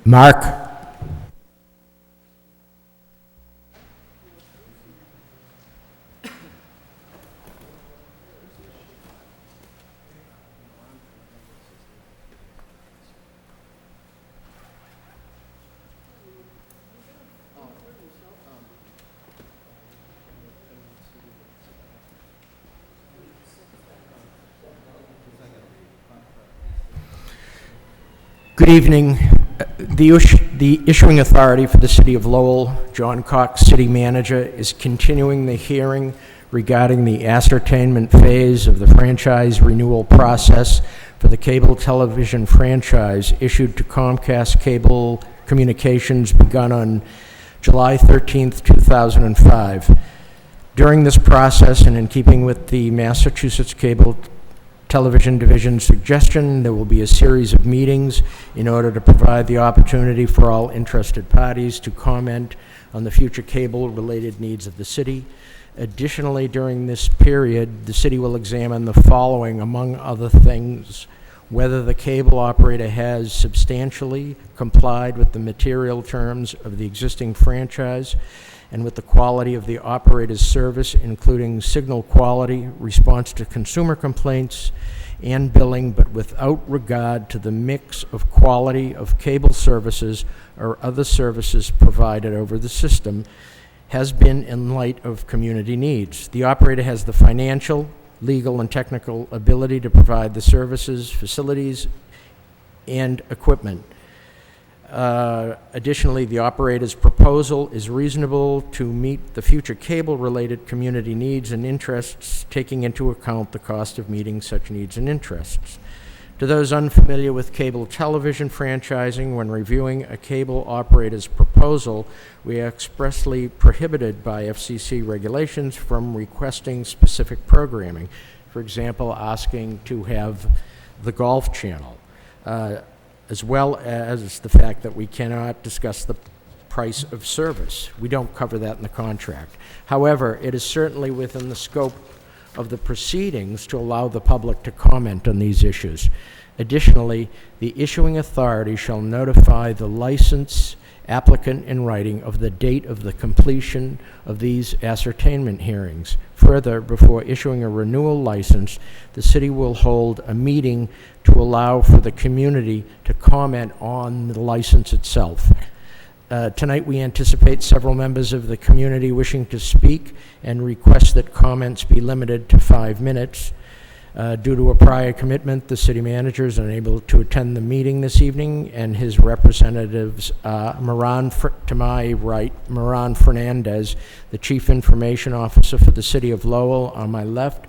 Mark. Good evening. The issuing authority for the City of Lowell, John Cox, City Manager, is continuing the hearing regarding the ascertainment phase of the franchise renewal process for the cable television franchise issued to Comcast Cable Communications begun on July 13th, 2005. During this process, and in keeping with the Massachusetts Cable Television Division suggestion, there will be a series of meetings in order to provide the opportunity for all interested parties to comment on the future cable-related needs of the city. Additionally, during this period, the city will examine the following, among other things: whether the cable operator has substantially complied with the material terms of the existing franchise and with the quality of the operator's service, including signal quality, response to consumer complaints, and billing, but without regard to the mix of quality of cable services or other services provided over the system, has been in light of community needs. The operator has the financial, legal, and technical ability to provide the services, facilities, and equipment. Additionally, the operator's proposal is reasonable to meet the future cable-related community needs and interests, taking into account the cost of meeting such needs and interests. To those unfamiliar with cable television franchising, when reviewing a cable operator's proposal, we are expressly prohibited by FCC regulations from requesting specific programming. For example, asking to have the Golf Channel, as well as the fact that we cannot discuss the price of service. We don't cover that in the contract. However, it is certainly within the scope of the proceedings to allow the public to comment on these issues. Additionally, the issuing authority shall notify the license applicant in writing of the date of the completion of these ascertainment hearings. Further, before issuing a renewal license, the city will hold a meeting to allow for the community to comment on the license itself. Tonight we anticipate several members of the community wishing to speak and request that comments be limited to 5 minutes. Due to a prior commitment, the city manager is unable to attend the meeting this evening, and his representatives are to my right, Moran Fernandez, the Chief Information Officer for the City of Lowell, on my left,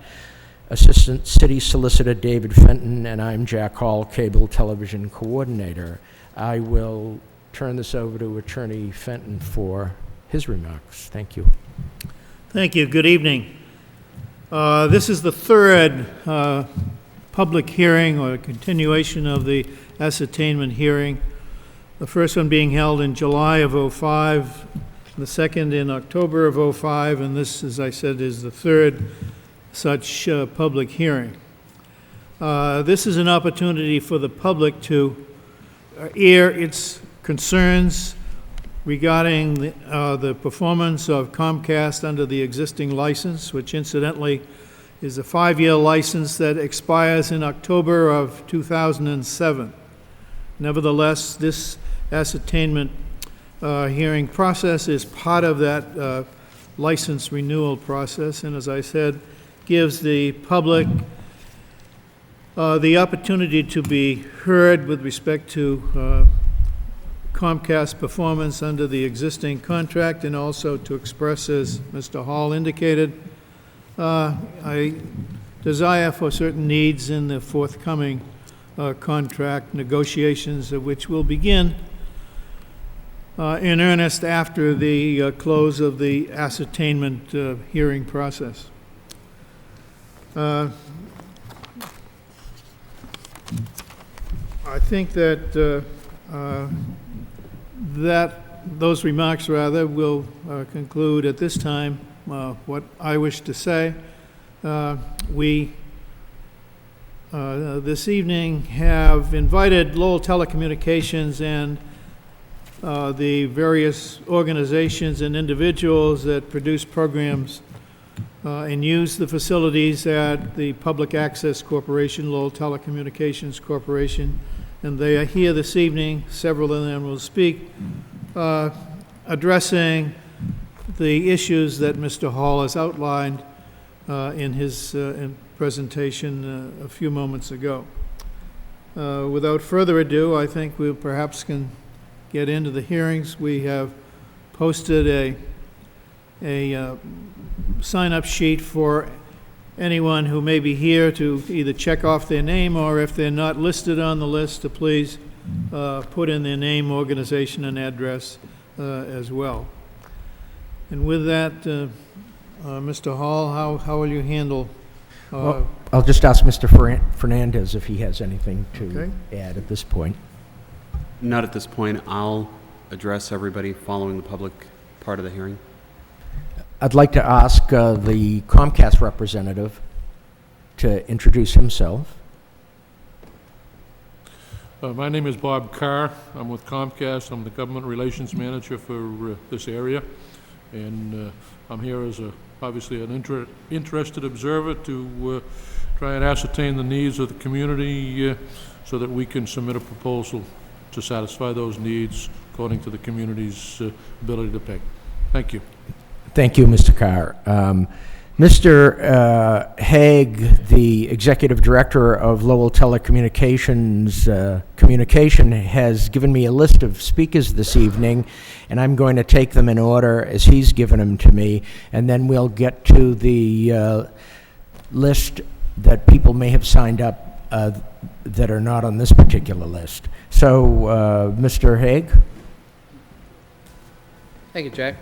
Assistant City Solicitor David Fenton, and I'm Jack Hall, Cable Television Coordinator. I will turn this over to Attorney Fenton for his remarks. Thank you. Thank you. Good evening. This is the third public hearing or continuation of the ascertainment hearing. The first one being held in July of '05, the second in October of '05, and this, as I said, is the third such public hearing. This is an opportunity for the public to air its concerns regarding the performance of Comcast under the existing license, which incidentally is a 5-year license that expires in October of 2007. Nevertheless, this ascertainment hearing process is part of that license renewal process, and as I said, gives the public the opportunity to be heard with respect to Comcast performance under the existing contract, and also to express, as Mr. Hall indicated, a desire for certain needs in the forthcoming contract negotiations, which will begin in earnest after the close of the ascertainment hearing process. I think that those remarks, will conclude at this time what I wish to say. We this evening have invited Lowell Telecommunications and the various organizations and individuals that produce programs and use the facilities at the Public Access Corporation, Lowell Telecommunications Corporation. And they are here this evening. Several of them will speak, addressing the issues that Mr. Hall has outlined in his presentation a few moments ago. Without further ado, I think we perhaps can get into the hearings. We have posted a sign-up sheet for anyone who may be here to either check off their name, or if they're not listed on the list, to please put in their name, organization, and address as well. And with that, Mr. Hall, how will you handle? Well, I'll just ask Mr. Fernandez if he has anything to add at this point. Not at this point. I'll address everybody following the public part of the hearing. I'd like to ask the Comcast representative to introduce himself. My name is Bob Carr. I'm with Comcast. I'm the government relations manager for this area. And I'm here as obviously an interested observer to try and ascertain the needs of the community so that we can submit a proposal to satisfy those needs according to the community's ability to pay. Thank you. Thank you, Mr. Carr. Mr. Haig, the executive director of Lowell Telecommunications Communication, has given me a list of speakers this evening, and I'm going to take them in order as he's given them to me, and then we'll get to the list that people may have signed up that are not on this particular list. So, Mr. Haig? Thank you, Jack.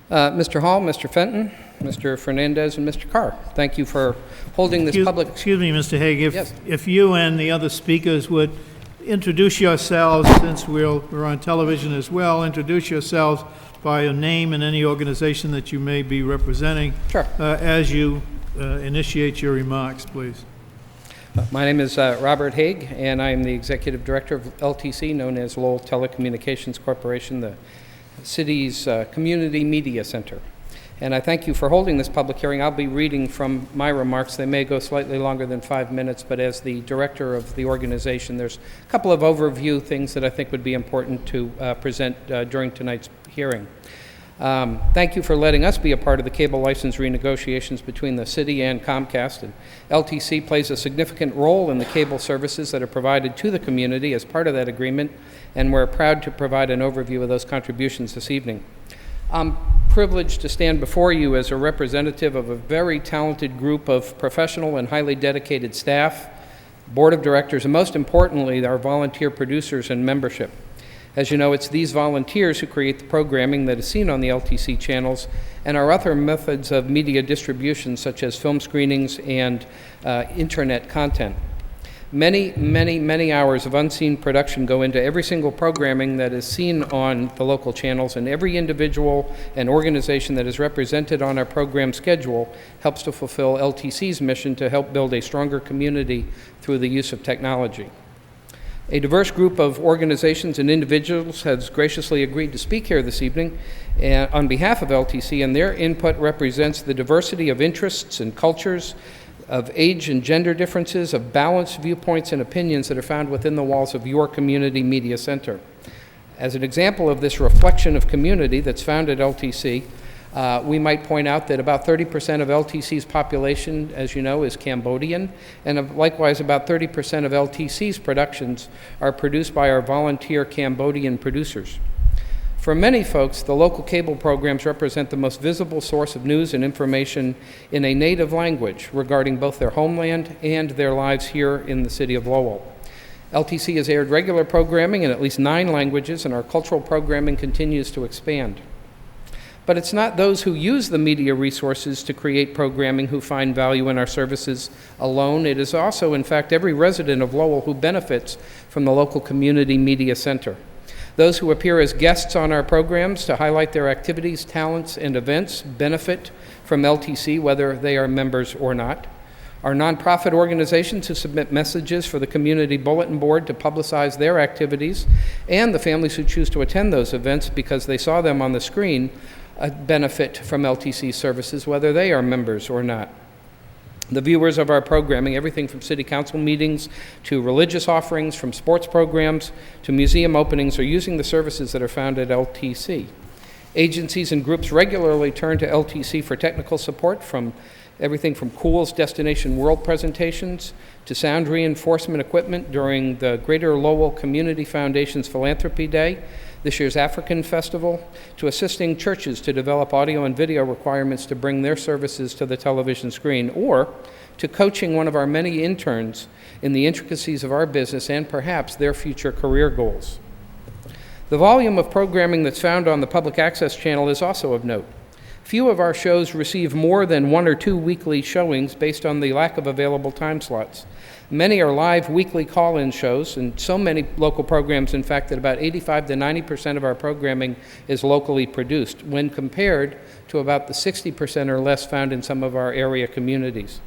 Mr. Hall, Mr. Fenton, Mr. Fernandez, and Mr. Carr, thank you for holding this public... Excuse me, Mr. Haig, Yes. if you and the other speakers would introduce yourselves, since we're on television as well, introduce yourselves by your name and any organization that you may be representing. Sure. As you initiate your remarks, please. My name is Robert Haig, and I am the executive director of LTC, known as Lowell Telecommunications Corporation, the city's community media center. And I thank you for holding this public hearing. I'll be reading from my remarks. They may go slightly longer than 5 minutes, but as the director of the organization, there's a couple of overview things that I think would be important to present during tonight's hearing. Thank you for letting us be a part of the cable license renegotiations between the city and Comcast. And LTC plays a significant role in the cable services that are provided to the community as part of that agreement, and we're proud to provide an overview of those contributions this evening. I'm privileged to stand before you as a representative of a very talented group of professional and highly dedicated staff, board of directors, and most importantly, our volunteer producers and membership. As you know, it's these volunteers who create the programming that is seen on the LTC channels and our other methods of media distribution, such as film screenings and internet content. Many, many, many hours of unseen production go into every single programming that is seen on the local channels, and every individual and organization that is represented on our program schedule helps to fulfill LTC's mission to help build a stronger community through the use of technology. A diverse group of organizations and individuals has graciously agreed to speak here this evening on behalf of LTC, and their input represents the diversity of interests and cultures, of age and gender differences, of balanced viewpoints and opinions that are found within the walls of your community media center. As an example of this reflection of community that's found at LTC, we might point out that about 30% of LTC's population, as you know, is Cambodian, and likewise about 30% of LTC's productions are produced by our volunteer Cambodian producers. For many folks, the local cable programs represent the most visible source of news and information in a native language regarding both their homeland and their lives here in the city of Lowell. LTC has aired regular programming in at least 9 languages, and our cultural programming continues to expand. But it's not those who use the media resources to create programming who find value in our services alone. It is also, in fact, every resident of Lowell who benefits from the local community media center. Those who appear as guests on our programs to highlight their activities, talents, and events benefit from LTC, whether they are members or not. Our nonprofit organizations who submit messages for the community bulletin board to publicize their activities, and the families who choose to attend those events because they saw them on the screen benefit from LTC services, whether they are members or not. The viewers of our programming, everything from city council meetings to religious offerings, from sports programs to museum openings, are using the services that are found at LTC. Agencies and groups regularly turn to LTC for technical support, from everything from Cool's Destination World presentations to sound reinforcement equipment during the Greater Lowell Community Foundation's Philanthropy Day, this year's African Festival, to assisting churches to develop audio and video requirements to bring their services to the television screen, or to coaching one of our many interns in the intricacies of our business and perhaps their future career goals. The volume of programming that's found on the public access channel is also of note. Few of our shows receive more than 1 or 2 weekly showings based on the lack of available time slots. Many are live weekly call-in shows, and so many local programs, in fact, that about 85 to 90% of our programming is locally produced, when compared to about the 60% or less found in some of our area communities.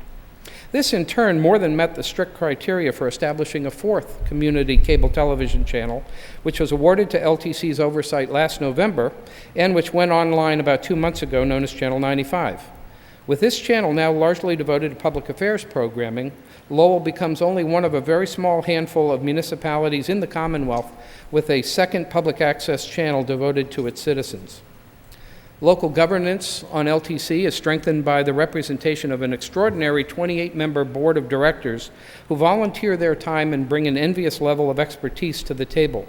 This, in turn, more than met the strict criteria for establishing a 4th community cable television channel, which was awarded to LTC's oversight last November, and which went online about 2 months ago, known as Channel 95. With this channel now largely devoted to public affairs programming, Lowell becomes only one of a very small handful of municipalities in the Commonwealth with a 2nd public access channel devoted to its citizens. Local governance on LTC is strengthened by the representation of an extraordinary 28-member board of directors who volunteer their time and bring an envious level of expertise to the table.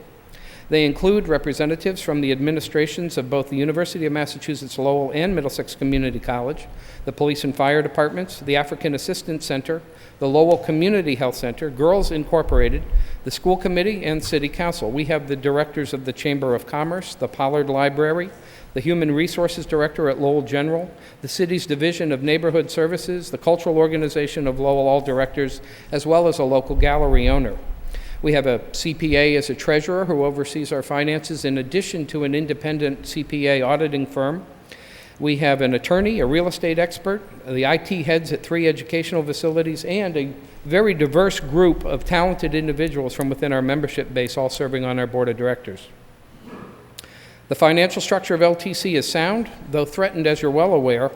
They include representatives from the administrations of both the University of Massachusetts Lowell and Middlesex Community College, the police and fire departments, the African Assistance Center, the Lowell Community Health Center, Girls Incorporated, the school committee, and city council. We have the directors of the Chamber of Commerce, the Pollard Library, the Human Resources Director at Lowell General, the city's Division of Neighborhood Services, the Cultural Organization of Lowell All Directors, as well as a local gallery owner. We have a CPA as a treasurer who oversees our finances, in addition to an independent CPA auditing firm. We have an attorney, a real estate expert, the IT heads at 3 educational facilities, and a very diverse group of talented individuals from within our membership base, all serving on our board of directors. The financial structure of LTC is sound, though threatened, as you're well aware,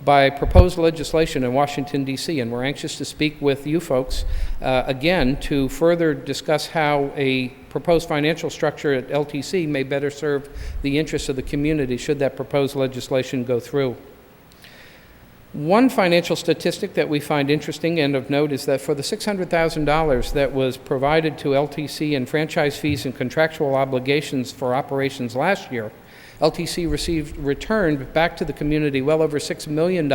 by proposed legislation in Washington, D.C., and we're anxious to speak with you folks again to further discuss how a proposed financial structure at LTC may better serve the interests of the community should that proposed legislation go through. One financial statistic that we find interesting and of note is that for the $600,000 that was provided to LTC in franchise fees and contractual obligations for operations last year, LTC returned back to the community well over $6 million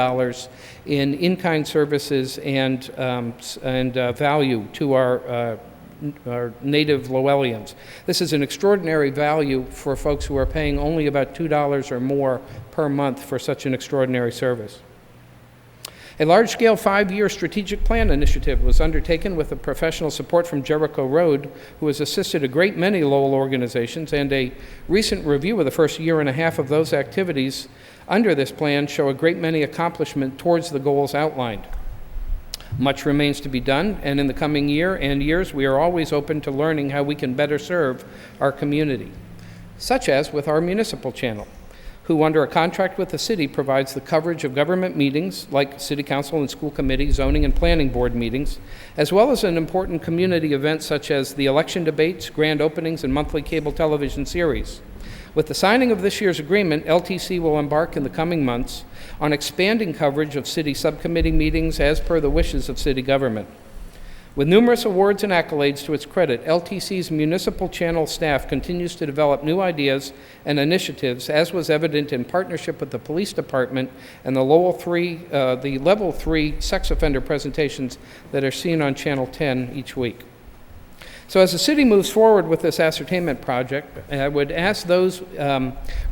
in-kind services and value to our native Lowellians. This is an extraordinary value for folks who are paying only about $2 or more per month for such an extraordinary service. A large-scale 5-year strategic plan initiative was undertaken with the professional support from Jericho Road, who has assisted a great many Lowell organizations, and a recent review of the first year and a half of those activities under this plan show a great many accomplishments towards the goals outlined. Much remains to be done, and in the coming year and years, we are always open to learning how we can better serve our community, such as with our municipal channel, who under a contract with the city provides the coverage of government meetings like city council and school committee, zoning and planning board meetings, as well as an important community events such as the election debates, grand openings, and monthly cable television series. With the signing of this year's agreement, LTC will embark in the coming months on expanding coverage of city subcommittee meetings as per the wishes of city government. With numerous awards and accolades to its credit, LTC's municipal channel staff continues to develop new ideas and initiatives, as was evident in partnership with the police department and the level 3 sex offender presentations that are seen on Channel 10 each week. So as the city moves forward with this ascertainment project, I would ask those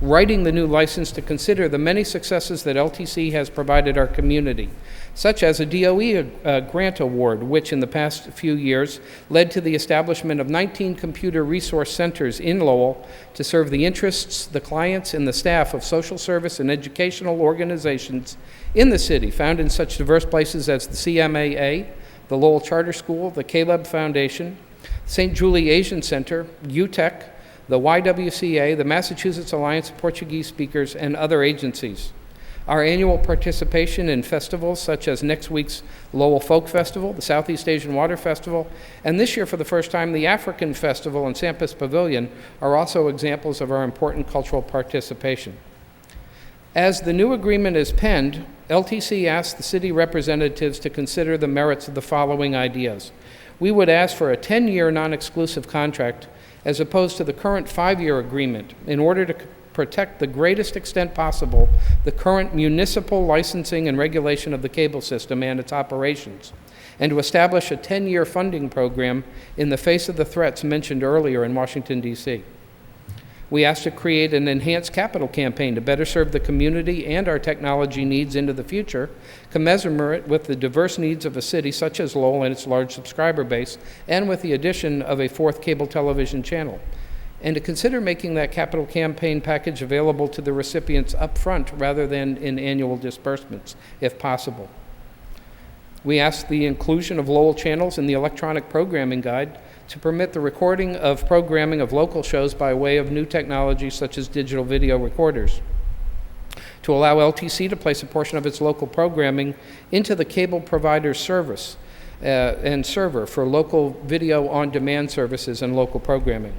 writing the new license to consider the many successes that LTC has provided our community, such as a DOE grant award, which in the past few years led to the establishment of 19 computer resource centers in Lowell to serve the interests, the clients, and the staff of social service and educational organizations in the city, found in such diverse places as the CMAA, the Lowell Charter School, the Caleb Foundation, St. Julie Asian Center, UTEC, the YWCA, the Massachusetts Alliance of Portuguese Speakers, and other agencies. Our annual participation in festivals such as next week's Lowell Folk Festival, the Southeast Asian Water Festival, and this year for the first time the African Festival in Sampus Pavilion are also examples of our important cultural participation. As the new agreement is penned, LTC asks the city representatives to consider the merits of the following ideas. We would ask for a 10-year non-exclusive contract as opposed to the current 5-year agreement in order to protect the greatest extent possible the current municipal licensing and regulation of the cable system and its operations, and to establish a 10-year funding program in the face of the threats mentioned earlier in Washington, D.C. We ask to create an enhanced capital campaign to better serve the community and our technology needs into the future, commensurate with the diverse needs of a city such as Lowell and its large subscriber base, and with the addition of a 4th cable television channel, and to consider making that capital campaign package available to the recipients up front rather than in annual disbursements, if possible. We ask the inclusion of Lowell channels in the electronic programming guide to permit the recording of programming of local shows by way of new technology such as digital video recorders, to allow LTC to place a portion of its local programming into the cable provider's service and server for local video on-demand services and local programming.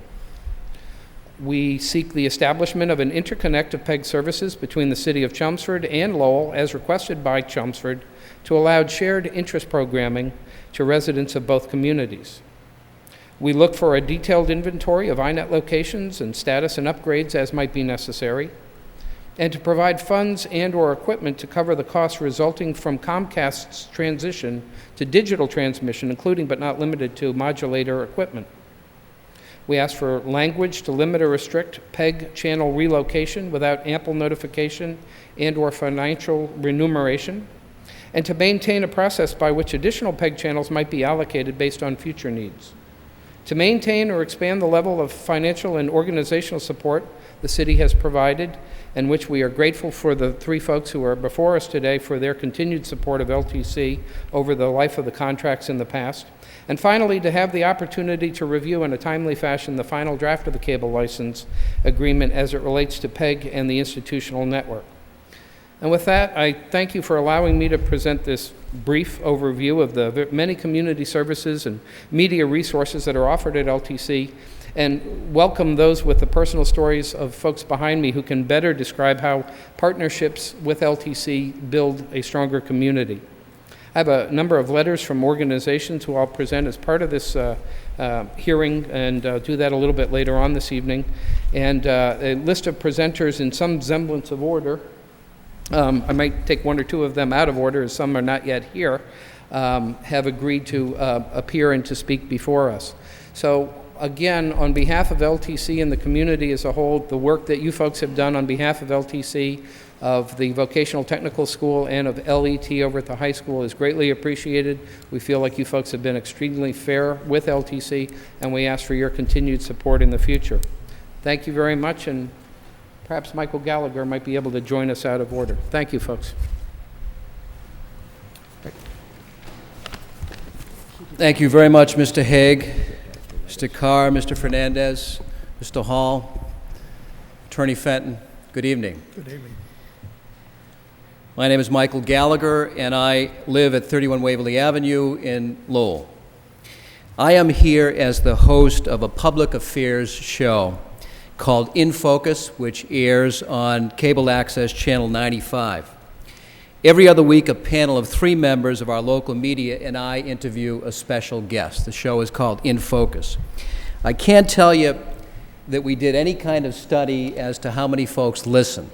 We seek the establishment of an interconnect of PEG services between the City of Chelmsford and Lowell, as requested by Chelmsford, to allow shared interest programming to residents of both communities. We look for a detailed inventory of iNet locations and status and upgrades as might be necessary, and to provide funds and/or equipment to cover the costs resulting from Comcast's transition to digital transmission, including but not limited to modulator equipment. We ask for language to limit or restrict PEG channel relocation without ample notification and/or financial remuneration, and to maintain a process by which additional PEG channels might be allocated based on future needs. To maintain or expand the level of financial and organizational support the city has provided, and which we are grateful for the 3 folks who are before us today for their continued support of LTC over the life of the contracts in the past. And finally, to have the opportunity to review in a timely fashion the final draft of the cable license agreement as it relates to PEG and the institutional network. And with that, I thank you for allowing me to present this brief overview of the many community services and media resources that are offered at LTC, and welcome those with the personal stories of folks behind me who can better describe how partnerships with LTC build a stronger community. I have a number of letters from organizations who I'll present as part of this hearing, and do that a little bit later on this evening, and a list of presenters in some semblance of order. I might take 1 or 2 of them out of order, as some are not yet here, have agreed to appear and to speak before us. So again, on behalf of LTC and the community as a whole, the work that you folks have done on behalf of LTC, of the Vocational Technical School, and of LET over at the high school is greatly appreciated. We feel like you folks have been extremely fair with LTC, and we ask for your continued support in the future. Thank you very much, and perhaps Michael Gallagher might be able to join us out of order. Thank you, folks. Thank you very much, Mr. Haig, Mr. Carr, Mr. Fernandez, Mr. Hall, Attorney Fenton. Good evening. Good evening. My name is Michael Gallagher, and I live at 31 Waverly Avenue in Lowell. I am here as the host of a public affairs show called In Focus, which airs on Cable Access Channel 95. Every other week, a panel of 3 members of our local media and I interview a special guest. The show is called In Focus. I can't tell you that we did any kind of study as to how many folks listen.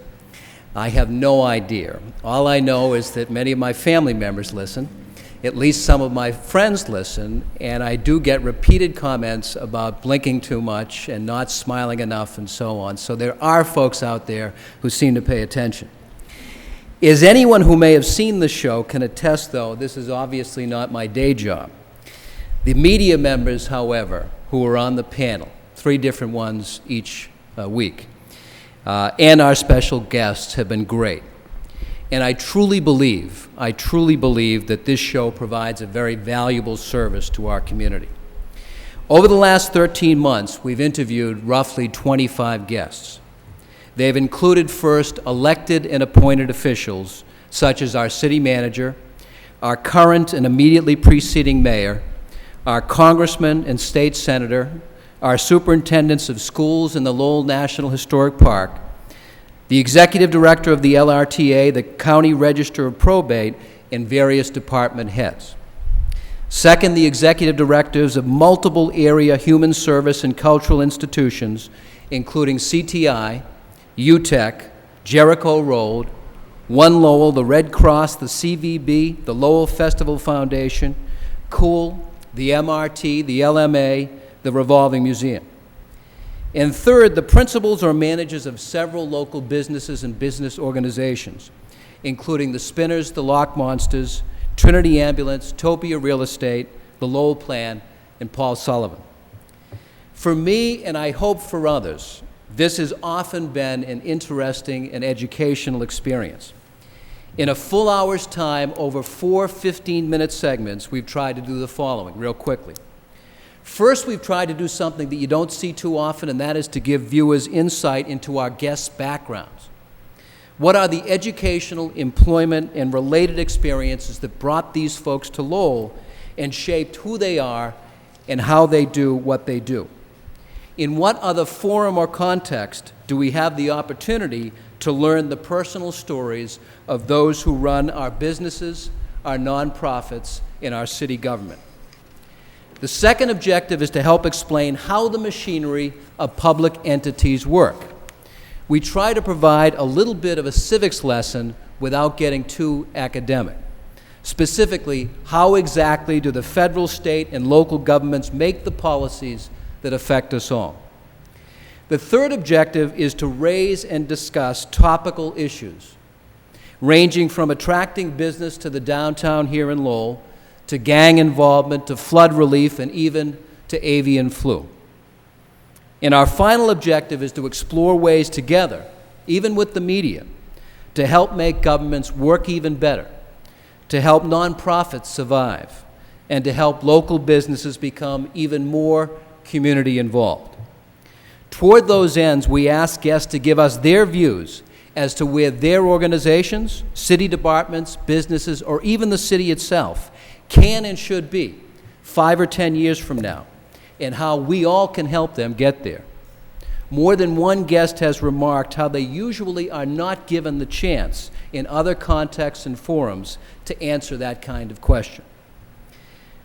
I have no idea. All I know is that many of my family members listen, At least some of my friends listen, and I do get repeated comments about blinking too much and not smiling enough and so on. So there are folks out there who seem to pay attention. As anyone who may have seen the show can attest, though, this is obviously not my day job. The media members, however, who were on the panel, 3 different ones each week, and our special guests have been great. And I truly believe that this show provides a very valuable service to our community. Over the last 13 months, we've interviewed roughly 25 guests. They've included first elected and appointed officials, such as our city manager, our current and immediately preceding mayor, our congressman and state senator, our superintendents of schools in the Lowell National Historic Park, the executive director of the LRTA, the county register of probate, and various department heads. Second, the executive directors of multiple area human service and cultural institutions, including CTI, UTEC, Jericho Road, One Lowell, the Red Cross, the CVB, the Lowell Festival Foundation, COOL, the MRT, the LMA, the Revolving Museum. And third, the principals or managers of several local businesses and business organizations, including the Spinners, the Lock Monsters, Trinity Ambulance, Topia Real Estate, the Lowell Plan, and Paul Sullivan. For me, and I hope for others, this has often been an interesting and educational experience. In a full hour's time, over 4 15-minute segments, we've tried to do the following, real quickly. First, we've tried to do something that you don't see too often, and that is to give viewers insight into our guests' backgrounds. What are the educational, employment, and related experiences that brought these folks to Lowell and shaped who they are and how they do what they do? In what other forum or context do we have the opportunity to learn the personal stories of those who run our businesses, our nonprofits, and our city government? The second objective is to help explain how the machinery of public entities work. We try to provide a little bit of a civics lesson without getting too academic. Specifically, how exactly do the federal, state, and local governments make the policies that affect us all? The third objective is to raise and discuss topical issues, ranging from attracting business to the downtown here in Lowell, to gang involvement, to flood relief, and even to avian flu. And our final objective is to explore ways together, even with the media, to help make governments work even better, to help nonprofits survive, and to help local businesses become even more community involved. Toward those ends, we ask guests to give us their views as to where their organizations, city departments, businesses, or even the city itself can and should be 5 or 10 years from now, and how we all can help them get there. More than one guest has remarked how they usually are not given the chance in other contexts and forums to answer that kind of question.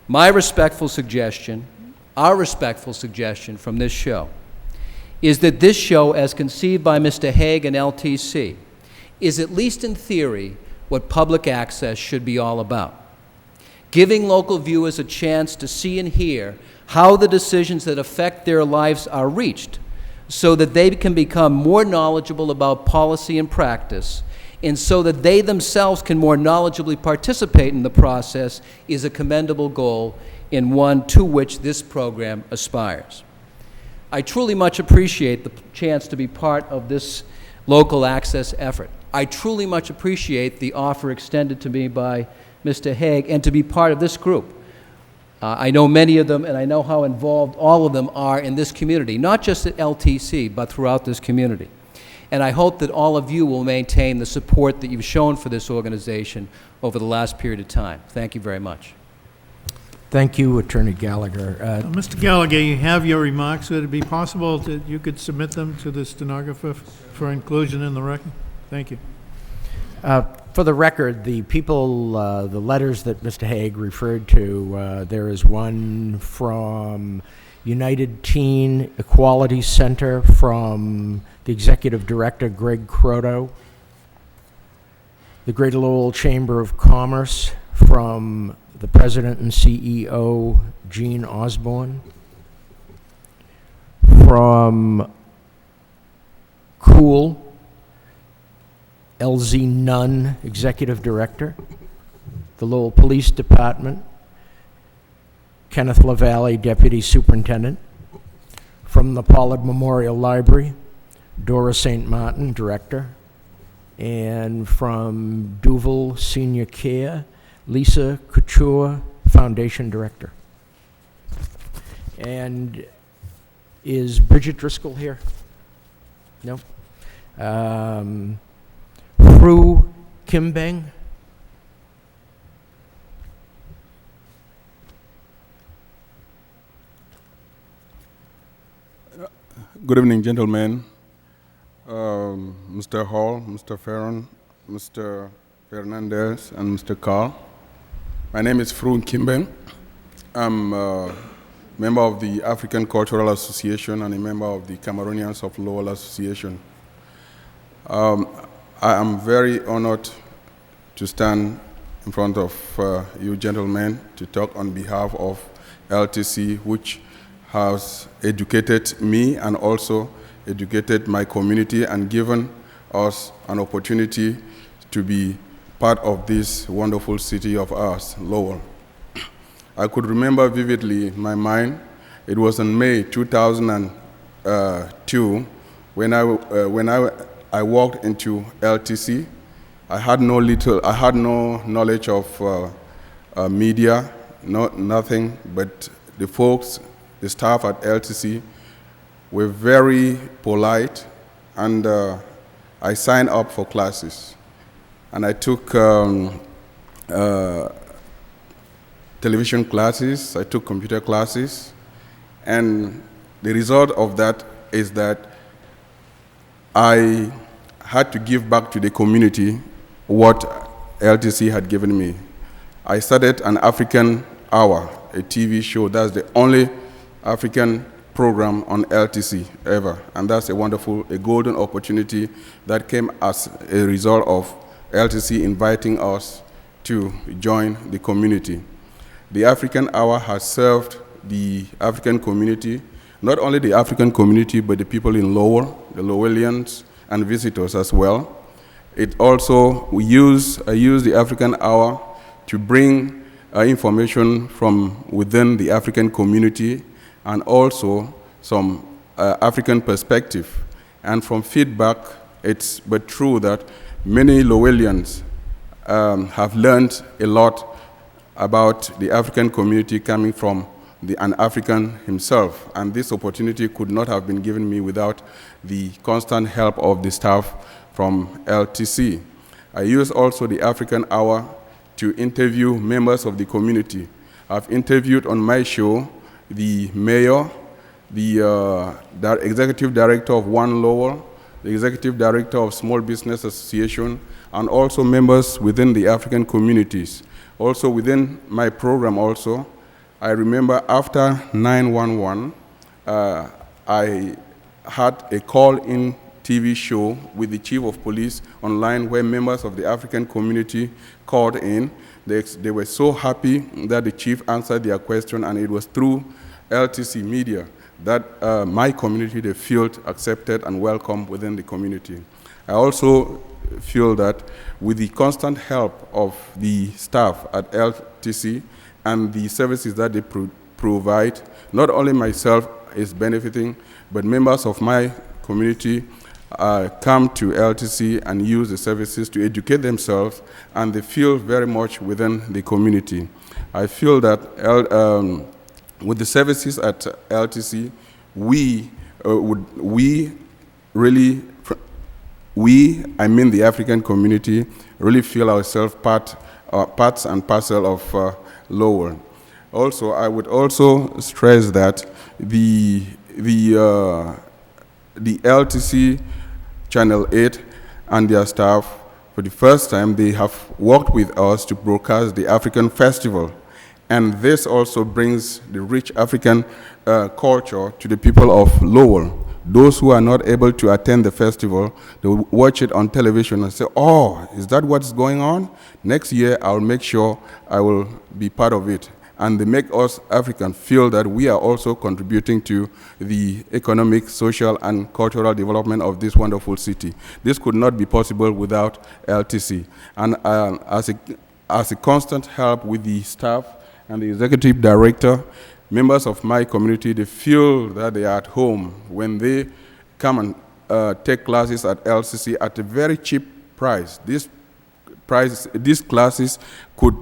My respectful suggestion, our respectful suggestion from this show, is that this show, as conceived by Mr. Haig and LTC, is at least in theory what public access should be all about. Giving local viewers a chance to see and hear how the decisions that affect their lives are reached, so that they can become more knowledgeable about policy and practice, and so that they themselves can more knowledgeably participate in the process, is a commendable goal, and one to which this program aspires. I truly much appreciate the chance to be part of this local access effort. I truly much appreciate the offer extended to me by Mr. Haig, and to be part of this group. I know many of them, and I know how involved all of them are in this community, not just at LTC, but throughout this community. And I hope that all of you will maintain the support that you've shown for this organization over the last period of time. Thank you very much. Thank you, Attorney Gallagher. Mr. Gallagher, you have your remarks. Would it be possible that you could submit them to the stenographer for inclusion in the record? Thank you. For the record, the people, the letters that Mr. Haig referred to, there is one from United Teen Equality Center from the Executive Director, Greg Croto, the Greater Lowell Chamber of Commerce from the President and CEO, Gene Osborne. From Cool, LZ Nunn, Executive Director. The Lowell Police Department, Kenneth LaValle, Deputy Superintendent. From the Pollard Memorial Library, Dora St. Martin, Director. And from Duval Senior Care, Lisa Couture, Foundation Director. And is Bridget Driscoll here? No? Fru Kimbeng? Good evening, gentlemen. Mr. Hall, Mr. Ferron, Mr. Fernandez, and Mr. Carl. My name is Fru Kimbeng. I'm a member of the African Cultural Association and a member of the Cameroonians of Lowell Association. I am very honored to stand in front of you gentlemen to talk on behalf of LTC, which has educated me and also educated my community and given us an opportunity to be part of this wonderful city of ours, Lowell. I could remember vividly in my mind, it was in May 2002 when I walked into LTC. I had no knowledge of media, nothing, but the folks, the staff at LTC were very polite, and I signed up for classes. And I took television classes, I took computer classes, and the result of that is that I had to give back to the community what LTC had given me. I started an African Hour, a TV show. That's the only African program on LTC ever, and that's a golden opportunity that came as a result of LTC inviting us to join the community. The African Hour has served the African community, not only the African community, but the people in Lowell, the Lowellians, and visitors as well. It also, I use the African Hour to bring information from within the African community and also some African perspective. And from feedback, it's but true that many Lowellians have learned a lot about the African community coming from an African himself. And this opportunity could not have been given me without the constant help of the staff from LTC. I use also the African Hour to interview members of the community. I've interviewed on my show the mayor, the executive director of One Lowell, the executive director of Small Business Association, and also members within the African communities. Also within my program also, I remember after 9/11, I had a call-in TV show with the chief of police online where members of the African community called in. They were so happy that the chief answered their question, and it was through LTC media that my community, they felt accepted and welcome within the community. I also feel that with the constant help of the staff at LTC and the services that they provide, not only myself is benefiting, but members of my community come to LTC and use the services to educate themselves, and they feel very much within the community. I feel that with the services at LTC, I mean the African community, really feel ourselves parts and parcel of Lowell. Also, I would also stress that the LTC Channel 8 and their staff, for the first time, they have worked with us to broadcast the African Festival. And this also brings the rich African culture to the people of Lowell. those who are not able to attend the festival, they will watch it on television and say, oh, is that what's going on? Next year, I'll make sure I will be part of it. And they make us Africans feel that we are also contributing to the economic, social, and cultural development of this wonderful city. This could not be possible without LTC. And as a constant help with the staff and the executive director, members of my community, they feel that they are at home when they come and take classes at LTC at a very cheap price. These classes could,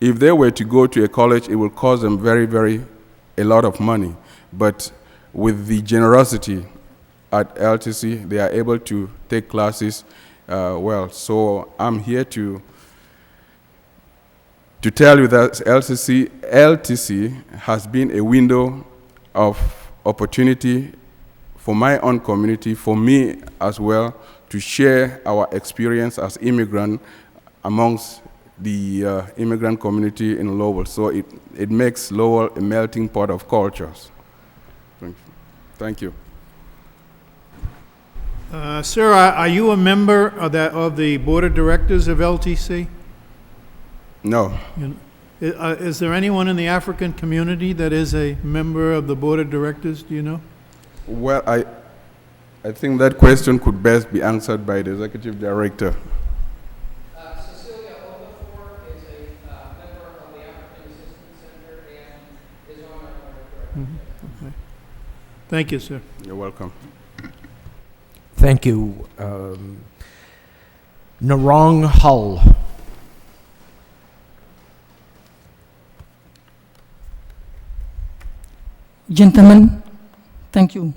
if they were to go to a college, it will cost them a lot of money. But with the generosity at LTC, they are able to take classes well. So I'm here to tell you that LTC has been a window of opportunity for my own community, for me as well, to share our experience as immigrants amongst the immigrant community in Lowell. So it makes Lowell a melting pot of cultures. Thank you. Sir, are you a member of the board of directors of LTC? No. Is there anyone in the African community that is a member of the board of directors? Do you know? Well, I think that question could best be answered by the executive director. Okay. Thank you, sir. You're welcome. Thank you. Narong Hull. Gentlemen, thank you.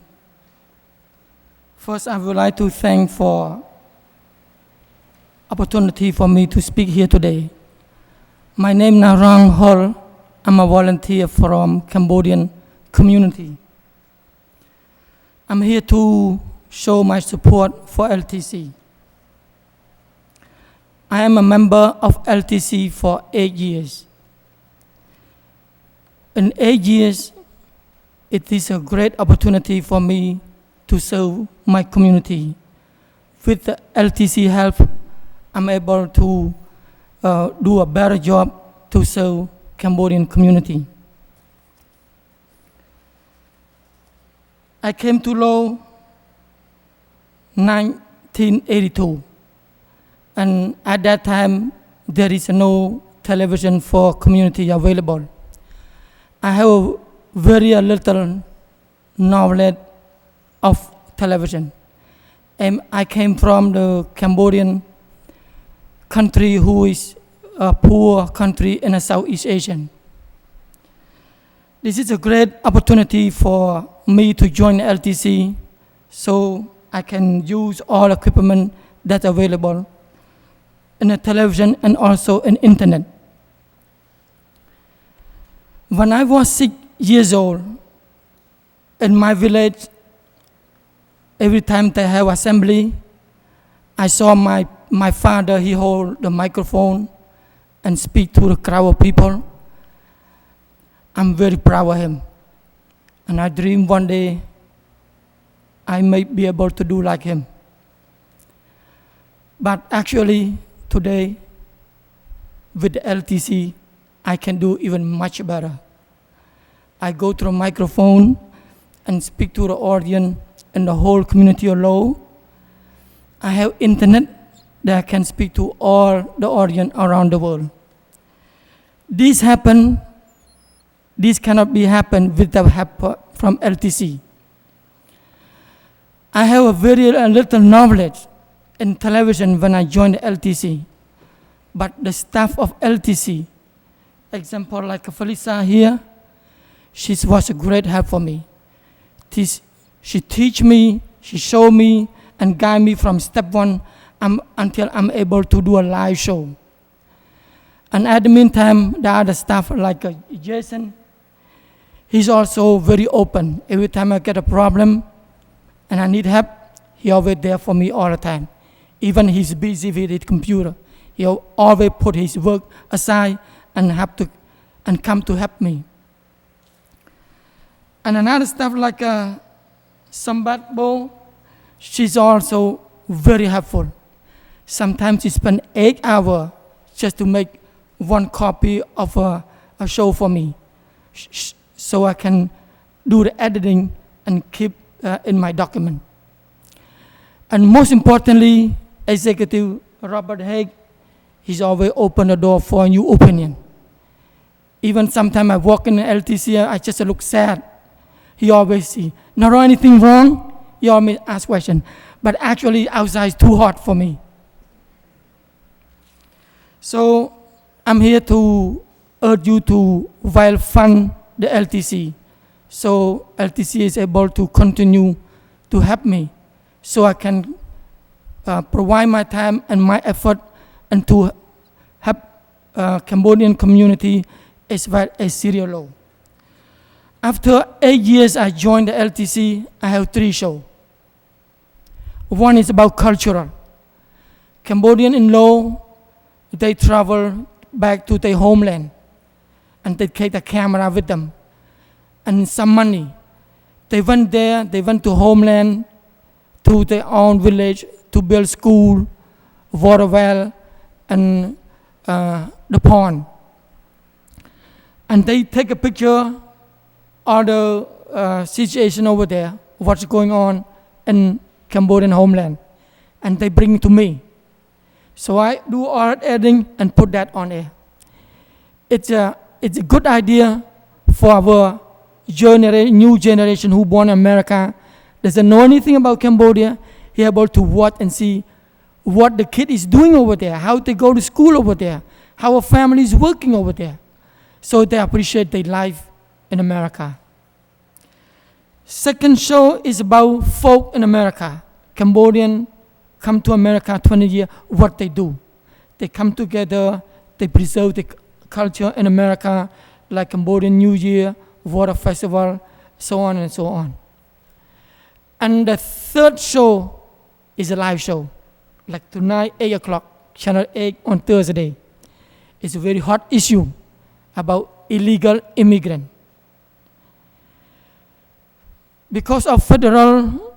First, I would like to thank for opportunity for me to speak here today. My name is Narong Hull. I'm a volunteer from Cambodian community. I'm here to show my support for LTC. I am a member of LTC for 8 years. In 8 years, it is a great opportunity for me to serve my community. With the LTC help, I'm able to do a better job to serve Cambodian community. I came to Lowell 1982, and at that time there is no television for community available. I have very little knowledge of television, and I came from the Cambodian country who is a poor country in Southeast Asia. This is a great opportunity for me to join LTC so I can use all equipment that's available in the television and also in internet. When I was 6 years old, in my village, every time they have assembly, I saw my father, he hold the microphone and speak to the crowd of people. I'm very proud of him. And I dream one day I may be able to do like him. But actually, today, with the LTC, I can do even much better. I go to the microphone and speak to the audience in the whole community of Lowell. I have internet that I can speak to all the audience around the world. This cannot be happen without help from LTC. I have a very little knowledge in television when I joined LTC, but the staff of LTC, example like Felisa here, she was a great help for me. She teach me, she show me, and guide me from step one until I'm able to do a live show. And at the meantime, the other staff like Jason, he's also very open. Every time I get a problem and I need help, he always there for me all the time. Even he's busy with his computer, he'll always put his work aside and come to help me. And another stuff like Sambatbo, she's also very helpful. Sometimes she spends 8 hours just to make one copy of a show for me, so I can do the editing and keep in my document. And most importantly, Executive Robert Hague, he's always open the door for a new opinion. Even sometimes I walk in the LTC, I just look sad. He always see, not anything wrong, he always ask question. But actually outside is too hot for me. So I'm here to urge you to well fund the LTC. So LTC is able to continue to help me so I can provide my time and my effort and to help Cambodian community as well as Syria law. After 8 years I joined the LTC, I have 3 shows. One is about cultural. Cambodian in law, they travel back to their homeland and they take the camera with them and some money. They went there, they went to homeland, to their own village to build school, water well, and the pond. And they take a picture of the situation over there, what's going on in Cambodian homeland, and they bring it to me. So I do all editing and put that on air. It's a good idea for our new generation who born in America, doesn't know anything about Cambodia, he able to watch and see what the kid is doing over there, how they go to school over there, how a family is working over there. So they appreciate their life in America. Second show is about folk in America. Cambodian come to America 20 years, what they do. They come together, they preserve the culture in America, like Cambodian New Year, Water Festival, so on and so on. And the third show is a live show, like tonight, 8 o'clock, Channel 8 on Thursday. It's a very hot issue about illegal immigrant. Because of federal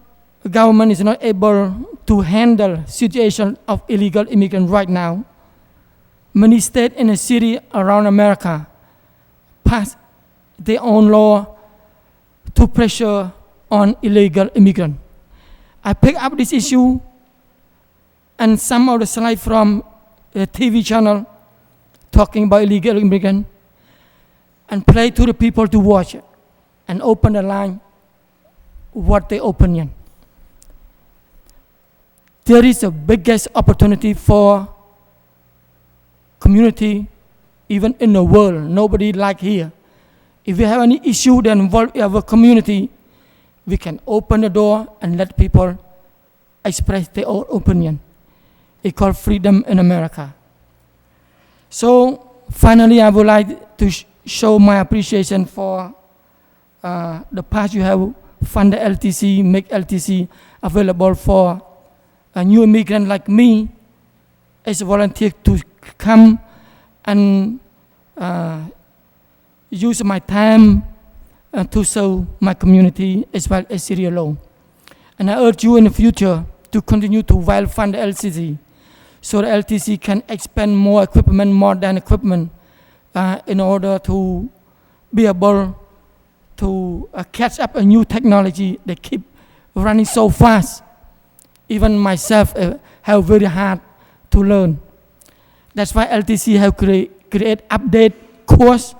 government is not able to handle situation of illegal immigrant right now, many states in the city around America pass their own law to pressure on illegal immigrant. I pick up this issue and some of the slides from a TV channel talking about illegal immigrant and play to the people to watch it and open the line what their opinion. There is a biggest opportunity for community even in the world, nobody like here. If we have any issue that involve our community, we can open the door and let people express their own opinion. It's called freedom in America. So finally, I would like to show my appreciation for the past you have funded LTC, make LTC available for a new immigrant like me as a volunteer to come and use my time to serve my community as well as Syria law. And I urge you in the future to continue to well fund the LTC so the LTC can expand more equipment, modern equipment, in order to be able to catch up a new technology that keep running so fast. Even myself have very hard to learn. That's why LTC have create update course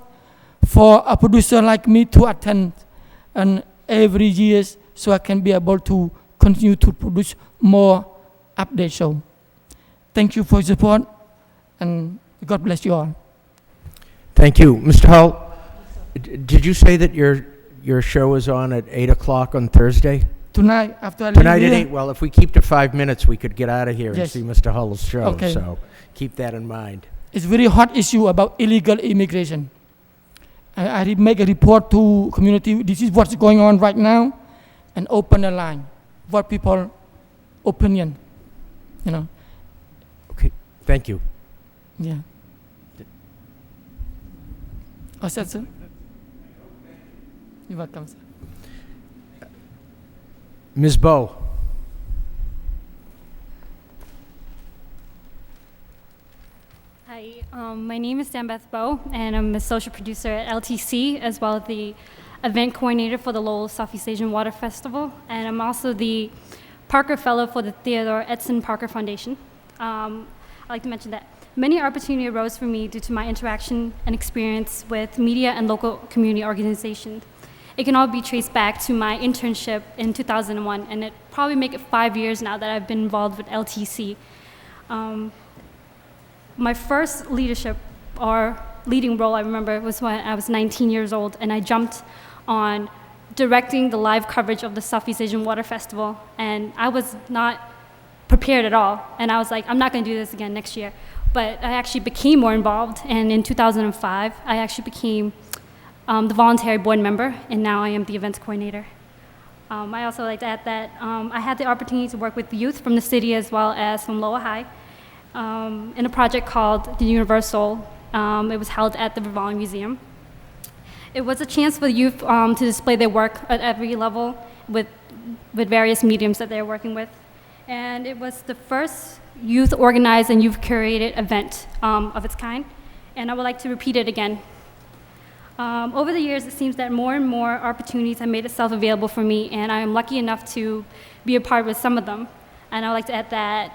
for a producer like me to attend and every year so I can be able to continue to produce more update show. Thank you for your support and God bless you all. Thank you. Mr. Hull, did you say that your show is on at 8 o'clock on Thursday? Tonight, after I leave Tonight at here? 8? Well, if we keep to 5 minutes, we could get out of here and Yes. see Mr. Hull's show. Okay. So keep that in mind. It's a very hot issue about illegal immigration. I make a report to community, this is what's going on right now, and open a line, what people opinion, you know. Okay, thank you. Yeah. Oh, sir? You're welcome, sir. Ms. Bowe. Hi, my name is Beth Bowe, and I'm a social producer at LTC, as well as the event coordinator for the Lowell Southeast Asian Water Festival, and I'm also the Parker Fellow for the Theodore Edson Parker Foundation. I'd like to mention that many opportunities arose for me due to my interaction and experience with media and local community organizations. It can all be traced back to my internship in 2001, and it probably make it 5 years now that I've been involved with LTC. My first leadership or leading role, I remember, was when I was 19 years old, and I jumped on directing the live coverage of the Southeast Asian Water Festival, and I was not prepared at all, and I was like, I'm not going to do this again next year. But I actually became more involved, and in 2005, I actually became the voluntary board member, and now I am the events coordinator. I also like to add that I had the opportunity to work with youth from the city as well as from Lowell High in a project called The Universal. It was held at the Revolving Museum. It was a chance for the youth to display their work at every level with various mediums that they're working with. And it was the first youth organized and youth curated event of its kind, and I would like to repeat it again. Over the years, it seems that more and more opportunities have made itself available for me, and I am lucky enough to be a part with some of them. And I would like to add that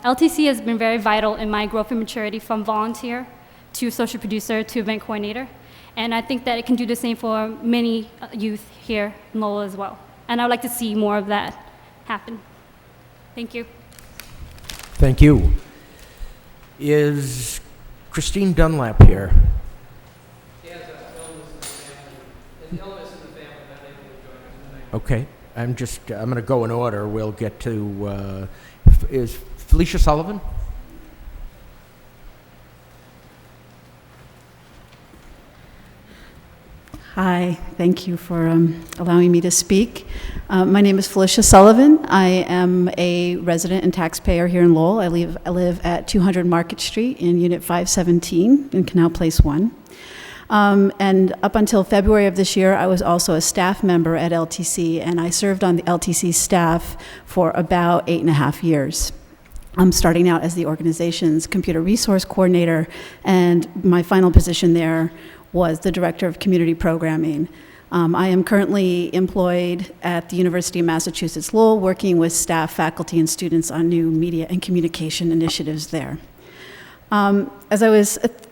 LTC has been very vital in my growth and maturity from volunteer to social producer to event coordinator. And I think that it can do the same for many youth here in Lowell as well. And I would like to see more of that happen. Thank you. Thank you. Is Christine Dunlap here? She has an illness in the family, not able to join us tonight. Okay. I'm going to go in order. We'll get to, is Felicia Sullivan? Hi, thank you for allowing me to speak. My name is Felicia Sullivan. I am a resident and taxpayer here in Lowell. I live at 200 Market Street in Unit 517 in Canal Place 1. And up until February of this year, I was also a staff member at LTC, and I served on the LTC staff for about 8.5 years. I'm starting out as the organization's computer resource coordinator, and my final position there was the director of community programming. I am currently employed at the University of Massachusetts Lowell, working with staff, faculty, and students on new media and communication initiatives there.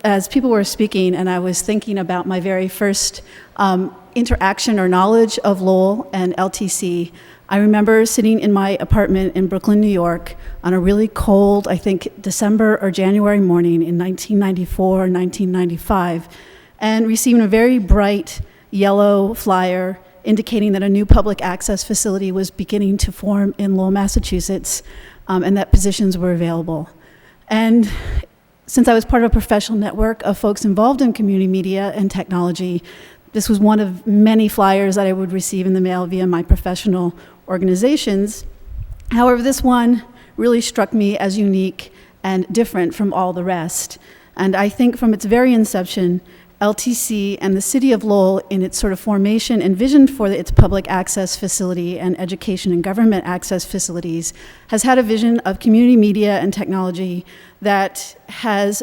As people were speaking, and I was thinking about my very first interaction or knowledge of Lowell and LTC, I remember sitting in my apartment in Brooklyn, New York, on a really cold, I think, December or January morning in 1994 or 1995, and receiving a very bright yellow flyer indicating that a new public access facility was beginning to form in Lowell, Massachusetts, and that positions were available. And since I was part of a professional network of folks involved in community media and technology, this was one of many flyers that I would receive in the mail via my professional organizations. However, this one really struck me as unique and different from all the rest. And I think from its very inception, LTC and the city of Lowell, in its sort of formation and vision for its public access facility and education and government access facilities, has had a vision of community media and technology that has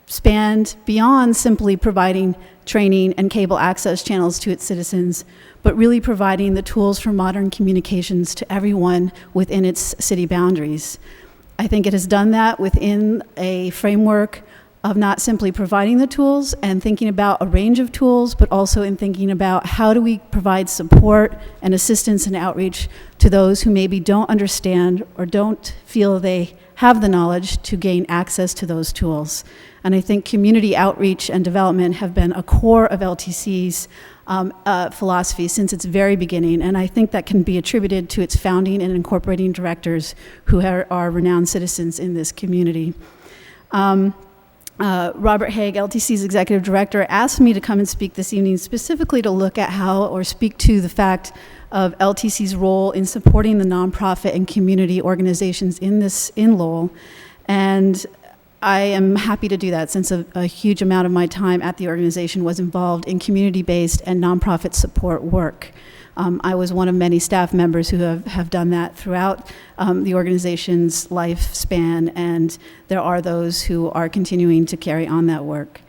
spanned beyond simply providing training and cable access channels to its citizens, but really providing the tools for modern communications to everyone within its city boundaries. I think it has done that within a framework of not simply providing the tools and thinking about a range of tools, but also in thinking about how do we provide support and assistance and outreach to those who maybe don't understand or don't feel they have the knowledge to gain access to those tools. And I think community outreach and development have been a core of LTC's philosophy since its very beginning, and I think that can be attributed to its founding and incorporating directors who are renowned citizens in this community. Robert Haig, LTC's executive director, asked me to come and speak this evening specifically to look at how, or speak to the fact of LTC's role in supporting the nonprofit and community organizations in Lowell. And I am happy to do that since a huge amount of my time at the organization was involved in community-based and nonprofit support work. I was one of many staff members who have done that throughout the organization's lifespan, and there are those who are continuing to carry on that work.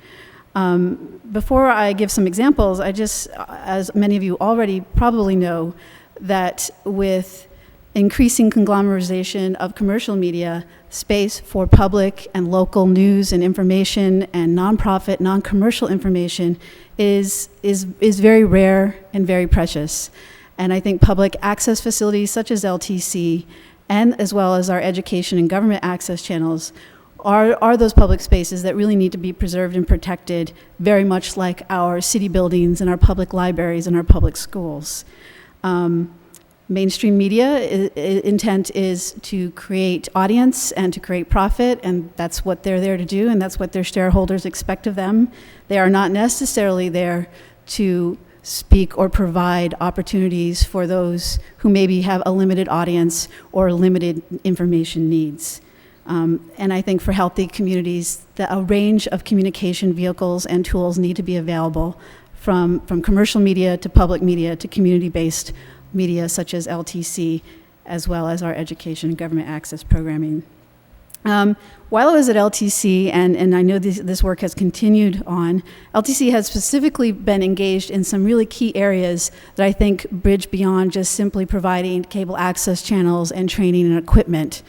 Before I give some examples, as many of you already probably know, that with increasing conglomerization of commercial media, space for public and local news and information and nonprofit, non-commercial information is very rare and very precious. And I think public access facilities such as LTC, and as well as our education and government access channels, are those public spaces that really need to be preserved and protected, very much like our city buildings and our public libraries and our public schools. Mainstream media intent is to create audience and to create profit, and that's what they're there to do, and that's what their shareholders expect of them. They are not necessarily there to speak or provide opportunities for those who maybe have a limited audience or limited information needs. And I think for healthy communities, a range of communication vehicles and tools need to be available, from commercial media to public media to community-based media such as LTC, as well as our education and government access programming. While I was at LTC, and I know this work has continued on, LTC has specifically been engaged in some really key areas that I think bridge beyond just simply providing cable access channels and training and equipment.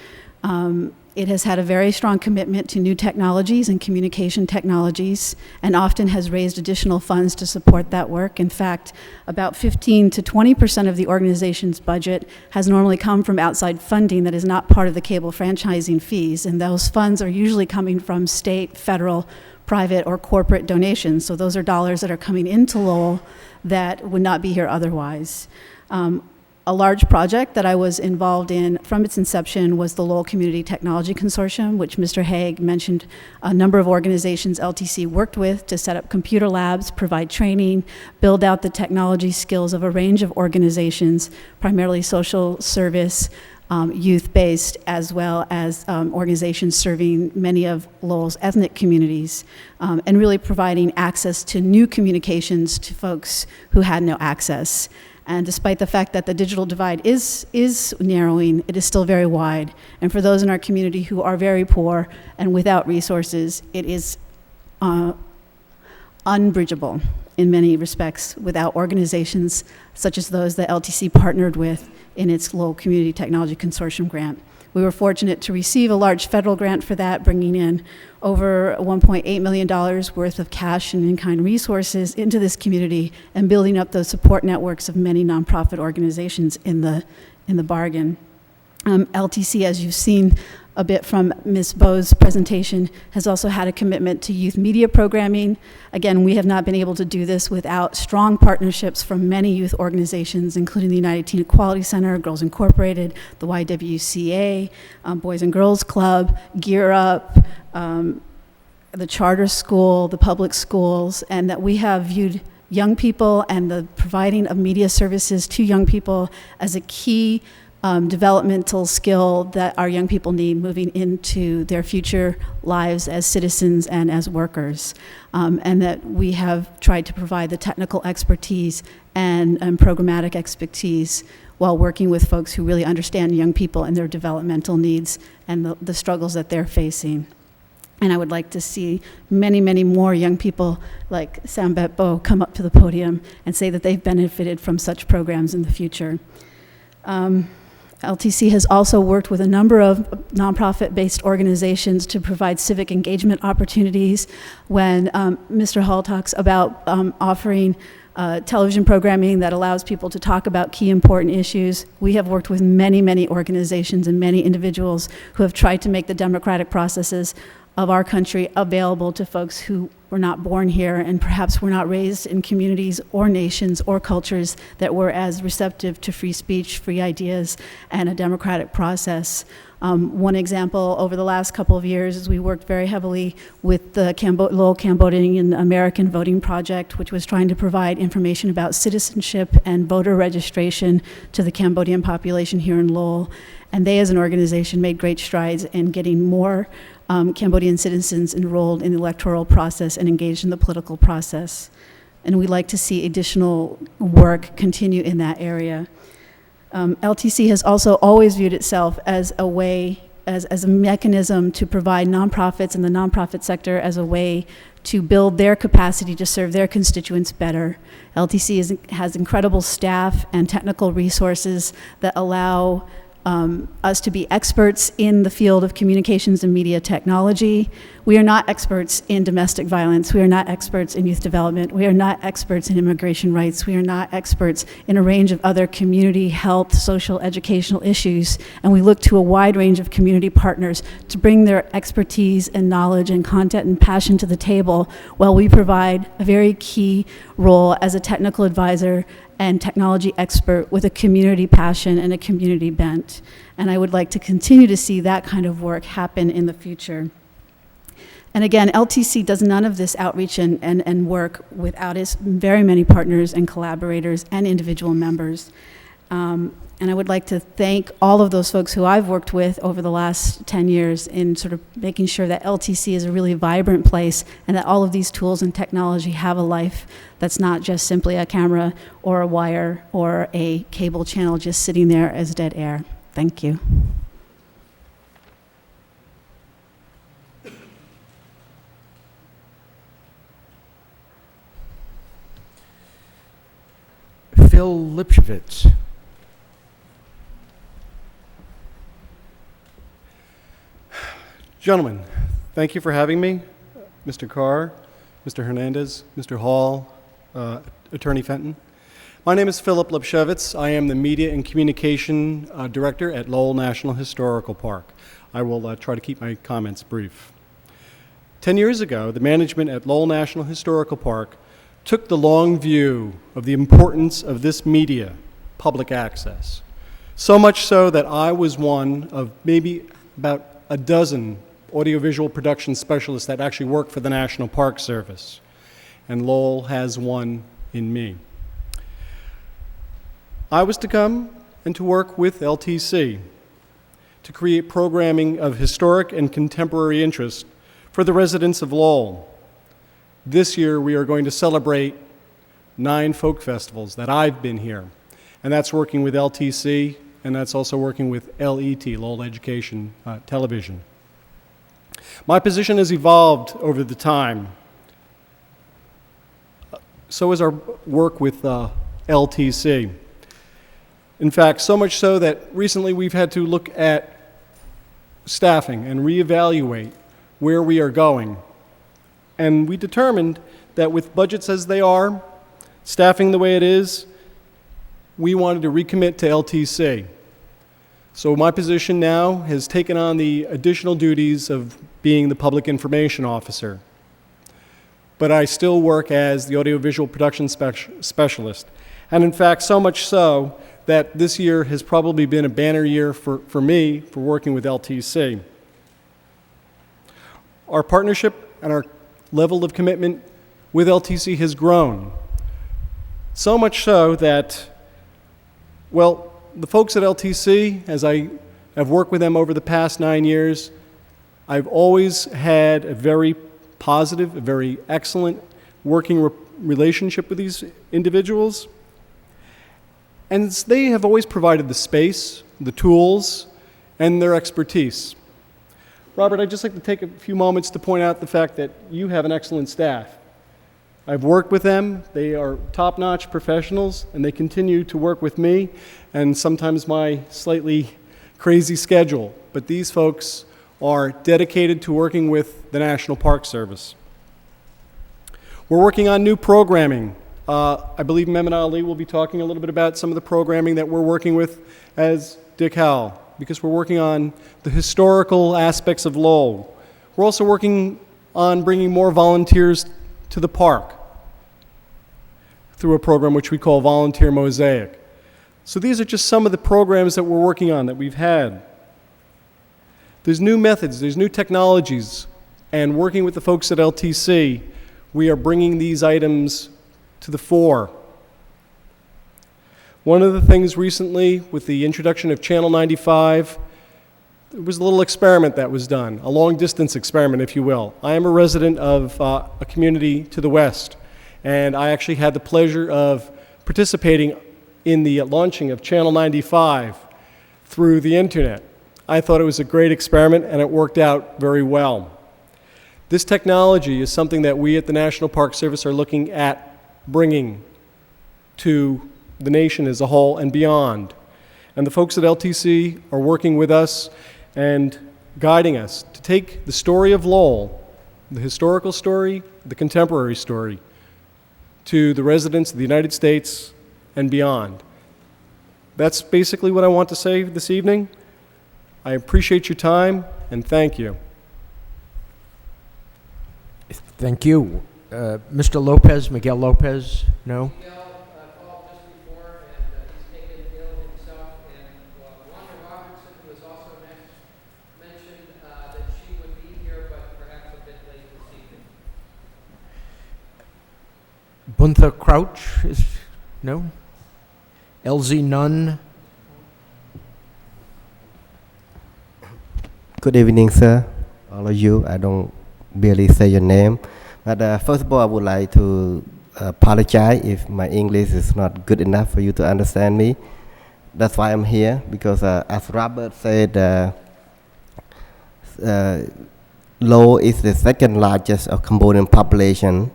It has had a very strong commitment to new technologies and communication technologies, and often has raised additional funds to support that work. In fact, about 15 to 20% of the organization's budget has normally come from outside funding that is not part of the cable franchising fees, and those funds are usually coming from state, federal, private, or corporate donations. So those are dollars that are coming into Lowell that would not be here otherwise. A large project that I was involved in from its inception was the Lowell Community Technology Consortium, which Mr. Haig mentioned. A number of organizations LTC worked with to set up computer labs, provide training, build out the technology skills of a range of organizations, primarily social service, youth-based, as well as organizations serving many of Lowell's ethnic communities, and really providing access to new communications to folks who had no access. And despite the fact that the digital divide is narrowing, it is still very wide. And for those in our community who are very poor and without resources, it is unbridgeable in many respects without organizations such as those that LTC partnered with in its Lowell Community Technology Consortium grant. We were fortunate to receive a large federal grant for that, bringing in over $1.8 million worth of cash and in-kind resources into this community and building up those support networks of many nonprofit organizations in the bargain. LTC, as you've seen a bit from Ms. Bowe's presentation, has also had a commitment to youth media programming. Again, we have not been able to do this without strong partnerships from many youth organizations, including the United Teen Equality Center, Girls Incorporated, the YWCA, Boys and Girls Club, Gear Up, the charter school, the public schools, and that we have viewed young people and the providing of media services to young people as a key developmental skill that our young people need moving into their future lives as citizens and as workers, and that we have tried to provide the technical expertise and programmatic expertise while working with folks who really understand young people and their developmental needs and the struggles that they're facing. And I would like to see many, many more young people like Sambet Bo come up to the podium and say that they've benefited from such programs in the future. LTC has also worked with a number of nonprofit-based organizations to provide civic engagement opportunities. When Mr. Hall talks about offering television programming that allows people to talk about key important issues, we have worked with many, many organizations and many individuals who have tried to make the democratic processes of our country available to folks who were not born here and perhaps were not raised in communities or nations or cultures that were as receptive to free speech, free ideas, and a democratic process. One example over the last couple of years is we worked very heavily with the Lowell Cambodian American Voting Project, which was trying to provide information about citizenship and voter registration to the Cambodian population here in Lowell. And they, as an organization, made great strides in getting more Cambodian citizens enrolled in the electoral process and engaged in the political process. and we'd like to see additional work continue in that area. LTC has also always viewed itself as a way, as a mechanism to provide nonprofits and the nonprofit sector as a way to build their capacity to serve their constituents better. LTC has incredible staff and technical resources that allow us to be experts in the field of communications and media technology. We are not experts in domestic violence. We are not experts in youth development. We are not experts in immigration rights. We are not experts in a range of other community, health, social, educational issues. And we look to a wide range of community partners to bring their expertise and knowledge and content and passion to the table, while we provide a very key role as a technical advisor and technology expert with a community passion and a community bent. And I would like to continue to see that kind of work happen in the future. And again, LTC does none of this outreach and work without its very many partners and collaborators and individual members. And I would like to thank all of those folks who I've worked with over the last 10 years in sort of making sure that LTC is a really vibrant place and that all of these tools and technology have a life that's not just simply a camera or a wire or a cable channel just sitting there as dead air. Thank you. Phil Lipschitz. Gentlemen, thank you for having me. Mr. Carr, Mr. Hernandez, Mr. Hall, Attorney Fenton. My name is Philip Lipschitz. I am the Media and Communication Director at Lowell National Historical Park. I will try to keep my comments brief. 10 years ago, the management at Lowell National Historical Park took the long view of the importance of this media, public access. So much so that I was one of maybe about a dozen audiovisual production specialists that actually work for the National Park Service. And Lowell has one in me. I was to come and to work with LTC to create programming of historic and contemporary interest for the residents of Lowell. This year we are going to celebrate 9 folk festivals that I've been here. And that's working with LTC, and that's also working with LET, Lowell Education Television. My position has evolved over the time. So has our work with LTC. In fact, so much so that recently we've had to look at staffing and reevaluate where we are going. And we determined that with budgets as they are, staffing the way it is, we wanted to recommit to LTC. So my position now has taken on the additional duties of being the public information officer. But I still work as the audiovisual production specialist. And in fact, so much so that this year has probably been a banner year for me for working with LTC. Our partnership and our level of commitment with LTC has grown. So much so that, well, the folks at LTC, as I have worked with them over the past 9 years, I've always had a very positive, a very excellent working relationship with these individuals. And they have always provided the space, the tools, and their expertise. Robert, I'd just like to take a few moments to point out the fact that you have an excellent staff. I've worked with them. They are top-notch professionals, and they continue to work with me, and sometimes my slightly crazy schedule. But these folks are dedicated to working with the National Park Service. We're working on new programming. I believe Mehmet Ali will be talking a little bit about some of the programming that we're working with as Dick Howell, because we're working on the historical aspects of Lowell. We're also working on bringing more volunteers to the park through a program which we call Volunteer Mosaic. So these are just some of the programs that we're working on that we've had. There's new methods, there's new technologies, and working with the folks at LTC, we are bringing these items to the fore. One of the things recently with the introduction of Channel 95, there was a little experiment that was done, a long-distance experiment, if you will. I am a resident of a community to the west, And I actually had the pleasure of participating in the launching of Channel 95 through the internet. I thought it was a great experiment, and it worked out very well. This technology is something that we at the National Park Service are looking at bringing to the nation as a whole and beyond. And the folks at LTC are working with us and guiding us to take the story of Lowell, the historical story, the contemporary story, to the residents of the United States and beyond. That's basically what I want to say this evening. I appreciate your time, and thank you. Thank you. Mr. Lopez, Miguel Lopez, no? Miguel called just before, and he's taken ill himself. And Wanda Robertson was also mentioned that she would be here, but perhaps a bit late this evening. Buntha Crouch is, no? LZ Nunn? Good evening, sir. All of you. I don't barely say your name. But first of all, I would like to apologize if my English is not good enough for you to understand me. That's why I'm here, because as Robert said, Lowell is the second largest Cambodian population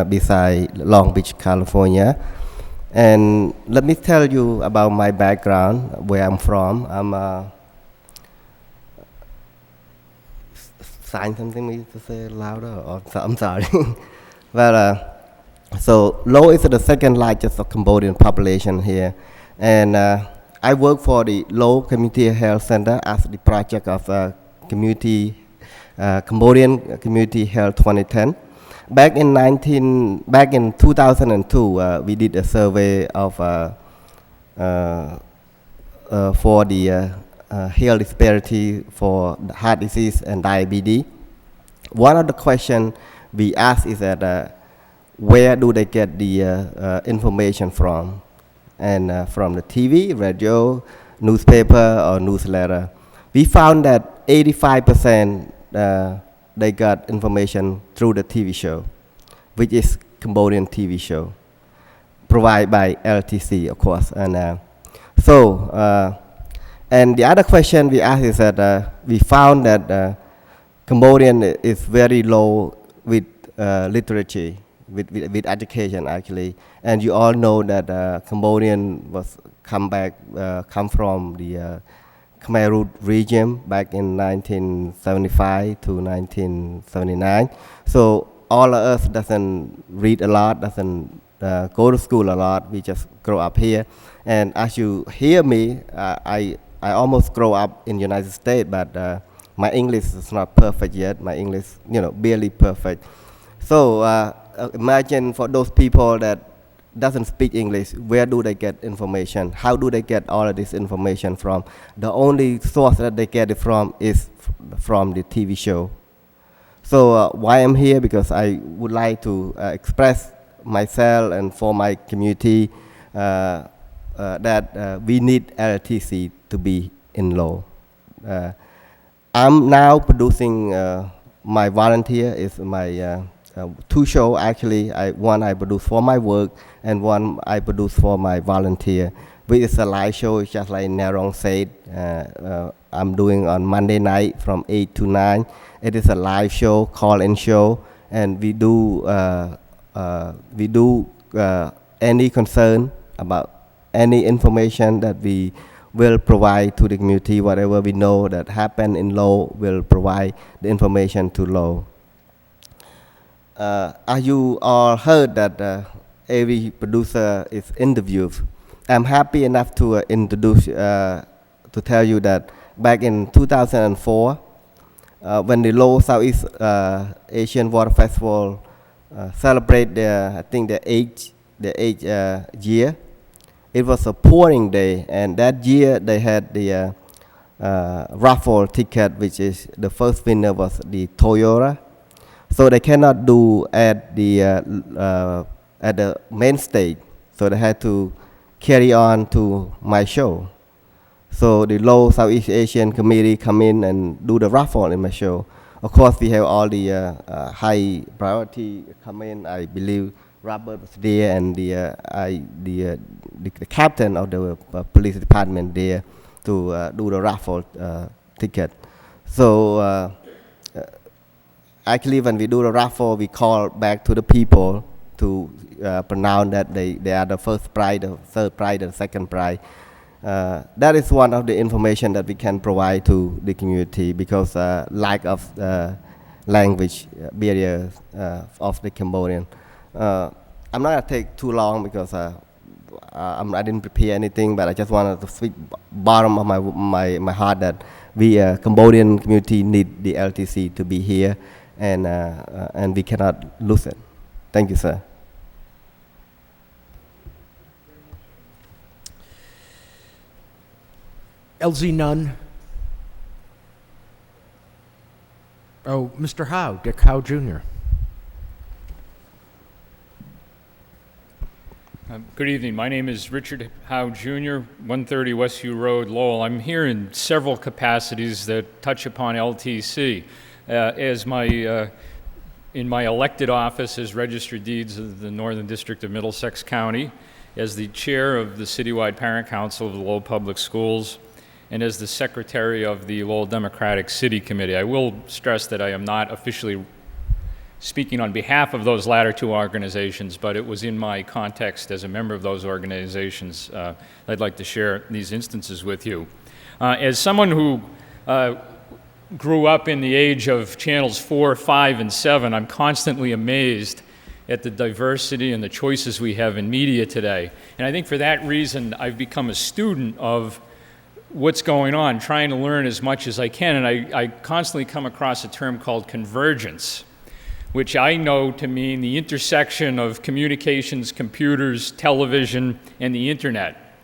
beside Long Beach, California. And let me tell you about my background, where I'm from. I'm sign something me to say louder, or I'm sorry. But so Lowell is the second largest Cambodian population here, and I work for the Lowell Community Health Center as the project of Cambodian Community Health 2010. Back in 2002, we did a survey of for the health disparity for heart disease and diabetes. One of the questions we asked is that where do they get the information from? And from the TV, radio, newspaper, or newsletter. We found that 85% they got information through the TV show, which is Cambodian TV show, provided by LTC, of course. And and the other question we asked is that we found that Cambodian is very low with literacy, with education actually. And you all know that Cambodian come from the Khmer Rouge regime back in 1975 to 1979. So all of us doesn't read a lot, doesn't go to school a lot. We just grow up here. And as you hear me, I almost grow up in the United States, but my English is not perfect yet. My English, barely perfect. So imagine for those people that doesn't speak English, where do they get information? How do they get all of this information from? The only source that they get it from is from the TV show. So why I'm here, because I would like to express myself and for my community that we need LTC to be in Lowell. I'm now producing my volunteer is my two shows actually. One I produce for my work, and one I produce for my volunteer, which is a live show, just like Narong said. I'm doing on Monday night from 8 to 9. It is a live show, call-in show, and we do any concern about any information that we will provide to the community. Whatever we know that happened in Lowell, will provide the information to Lowell. As you all heard that every producer is interviewed, I'm happy enough to introduce, to tell you that back in 2004, when the Lowell Southeast Asian Water Festival celebrate the eighth year, it was a pouring day, and that year they had the raffle ticket, which is the first winner was the Toyota. So they cannot do at the main stage, so they had to carry on to my show. So the Lowell Southeast Asian Committee come in and do the raffle in my show. Of course, we have all the high priority come in. I believe Robert was there, and the captain of the police department there to do the raffle ticket. So actually, when we do the raffle, we call back to the people to pronounce that they are the first prize, the third prize, the second prize. That is one of the information that we can provide to the community, because lack of language barrier of the Cambodian. I'm not gonna take too long because I didn't prepare anything, but I just wanted to speak bottom of my heart that we Cambodian community need the LTC to be here, and we cannot lose it. Thank you, sir. LZ none. Oh, Mr. Howe, Dick Howe Jr. Good evening. My name is Richard Howe Jr., 130 Westview Road, Lowell. I'm here in several capacities that touch upon LTC. In my elected office as Register of Deeds of the Northern District of Middlesex County, as the chair of the Citywide Parent Council of the Lowell Public Schools, and as the secretary of the Lowell Democratic City Committee. I will stress that I am not officially speaking on behalf of those latter two organizations, but it was in my context as a member of those organizations I'd like to share these instances with you. As someone who grew up in the age of channels 4, 5, and 7, I'm constantly amazed at the diversity and the choices we have in media today. And I think for that reason, I've become a student of what's going on, trying to learn as much as I can. And I constantly come across a term called convergence, which I know to mean the intersection of communications, computers, television, and the internet.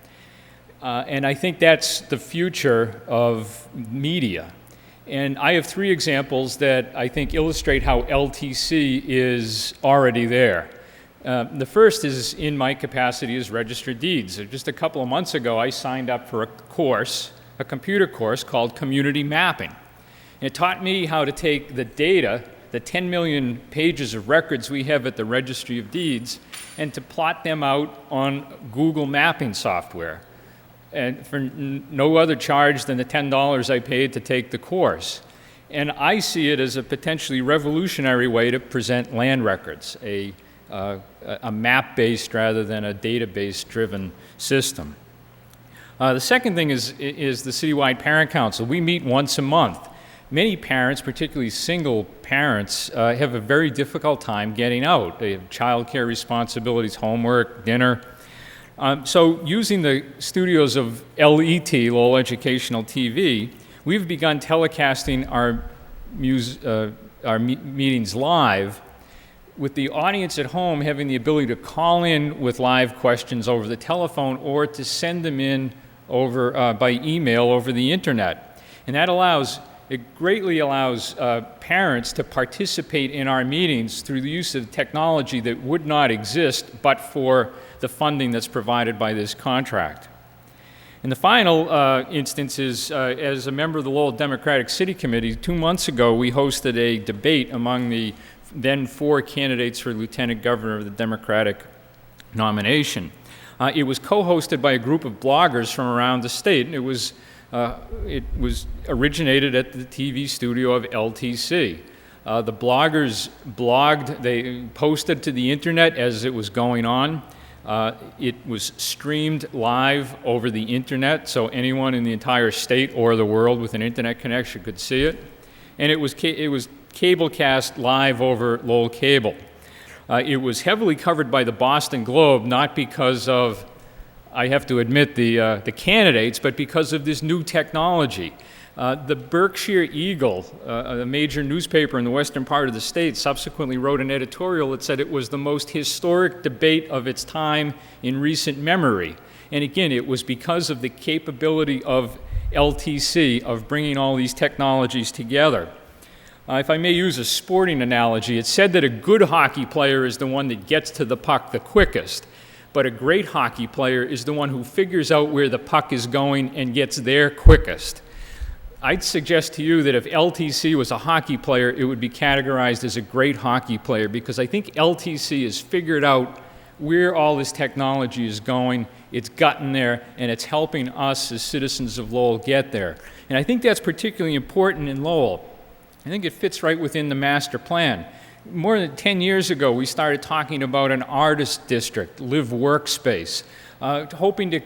And I think that's the future of media. And I have 3 examples that I think illustrate how LTC is already there. The first is in my capacity as Register of Deeds. Just a couple of months ago, I signed up for a course, a computer course called Community Mapping. And it taught me how to take the data, the 10 million pages of records we have at the Registry of Deeds, and to plot them out on Google mapping software, and for no other charge than the $10 I paid to take the course. And I see it as a potentially revolutionary way to present land records, a map-based rather than a database-driven system. The second thing is the Citywide Parent Council. We meet once a month. Many parents, particularly single parents, have a very difficult time getting out. They have childcare responsibilities, homework, dinner. So using the studios of LET, Lowell Educational TV, we've begun telecasting our meetings live, with the audience at home having the ability to call in with live questions over the telephone or to send them in over by email over the internet. And that greatly allows parents to participate in our meetings through the use of technology that would not exist but for the funding that's provided by this contract. And the final instance is, as a member of the Lowell Democratic City Committee, 2 months ago we hosted a debate among the then 4 candidates for Lieutenant Governor of the Democratic nomination. It was co-hosted by a group of bloggers from around the state, and it was originated at the TV studio of LTC. The bloggers blogged, they posted to the internet as it was going on. It was streamed live over the internet, so anyone in the entire state or the world with an internet connection could see it. And it was cablecast live over Lowell Cable. It was heavily covered by the Boston Globe, not because of, I have to admit, the candidates, but because of this new technology. The Berkshire Eagle, a major newspaper in the western part of the state, subsequently wrote an editorial that said it was the most historic debate of its time in recent memory. And again, it was because of the capability of LTC of bringing all these technologies together. If I may use a sporting analogy, it's said that a good hockey player is the one that gets to the puck the quickest, but a great hockey player is the one who figures out where the puck is going and gets there quickest. I'd suggest to you that if LTC was a hockey player, it would be categorized as a great hockey player, because I think LTC has figured out where all this technology is going. It's gotten there, and it's helping us as citizens of Lowell get there. And I think that's particularly important in Lowell. I think it fits right within the master plan. More than 10 years ago, we started talking about an artist district, live workspace, hoping to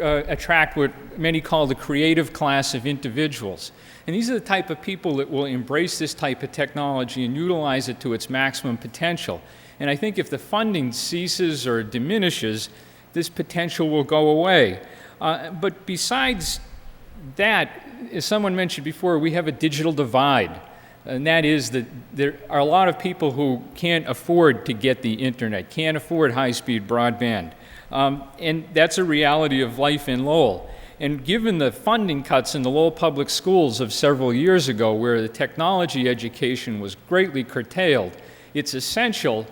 attract what many call the creative class of individuals. And these are the type of people that will embrace this type of technology and utilize it to its maximum potential. And I think if the funding ceases or diminishes, this potential will go away. But besides that, as someone mentioned before, we have a digital divide. And that is that there are a lot of people who can't afford to get the internet, can't afford high-speed broadband. And that's a reality of life in Lowell. And given the funding cuts in the Lowell Public Schools of several years ago, where the technology education was greatly curtailed, it's essential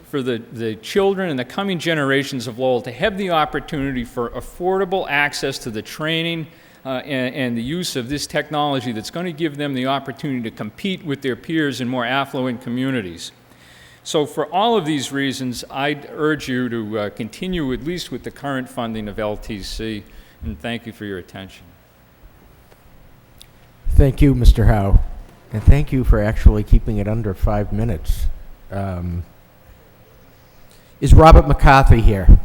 for the children and the coming generations of Lowell to have the opportunity for affordable access to the training and the use of this technology that's going to give them the opportunity to compete with their peers in more affluent communities. So for all of these reasons, I'd urge you to continue at least with the current funding of LTC, and thank you for your attention. Thank you, Mr. Howe, and thank you for actually keeping it under 5 minutes. Is Robert McCarthy here?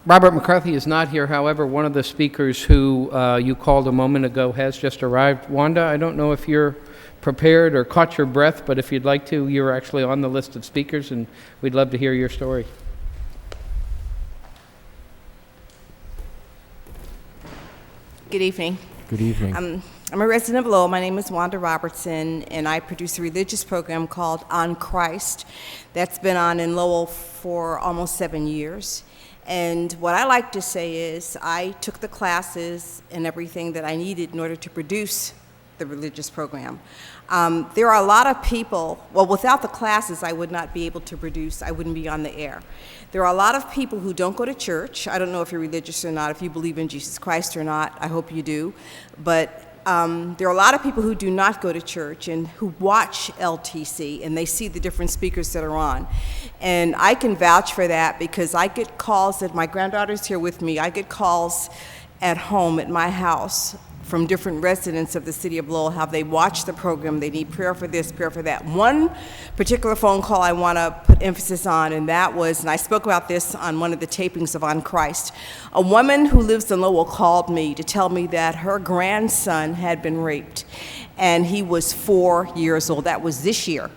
Robert McCarthy is not here. However, one of the speakers who you called a moment ago has just arrived. Wanda, I don't know if you're prepared or caught your breath, but if you'd like to, you're actually on the list of speakers, and we'd love to hear your story. Good evening. Good evening. I'm a resident of Lowell. My name is Wanda Robertson, and I produce a religious program called On Christ that's been on in Lowell for almost 7 years. And what I like to say is I took the classes and everything that I needed in order to produce the religious program. There are a lot of people, well, without the classes, I would not be able to produce, I wouldn't be on the air. There are a lot of people who don't go to church. I don't know if you're religious or not, if you believe in Jesus Christ or not. I hope you do. But there are a lot of people who do not go to church and who watch LTC, and they see the different speakers that are on. And I can vouch for that because I get calls that my granddaughter's here with me. I get calls at home at my house from different residents of the city of Lowell, how they watch the program, they need prayer for this, prayer for that. One particular phone call I want to put emphasis on, and that was, and I spoke about this on one of the tapings of On Christ, a woman who lives in Lowell called me to tell me that her grandson had been raped, and he was 4 years old. That was this year.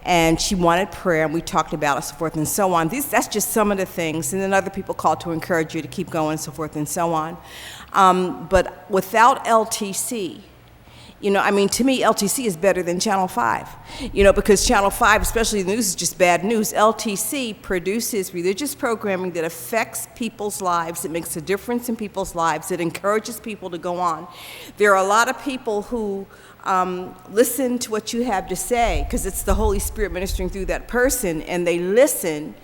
And she wanted prayer, and we talked about it, so forth and so on. That's just some of the things, and then other people called to encourage you to keep going, so forth and so on. But without LTC, you know, I mean, to me, LTC is better than Channel 5, you know, because Channel 5, especially the news, is just bad news. LTC produces religious programming that affects people's lives. It makes a difference in people's lives. It encourages people to go on. There are a lot of people who listen to what you have to say because it's the Holy Spirit ministering through that person, and they listen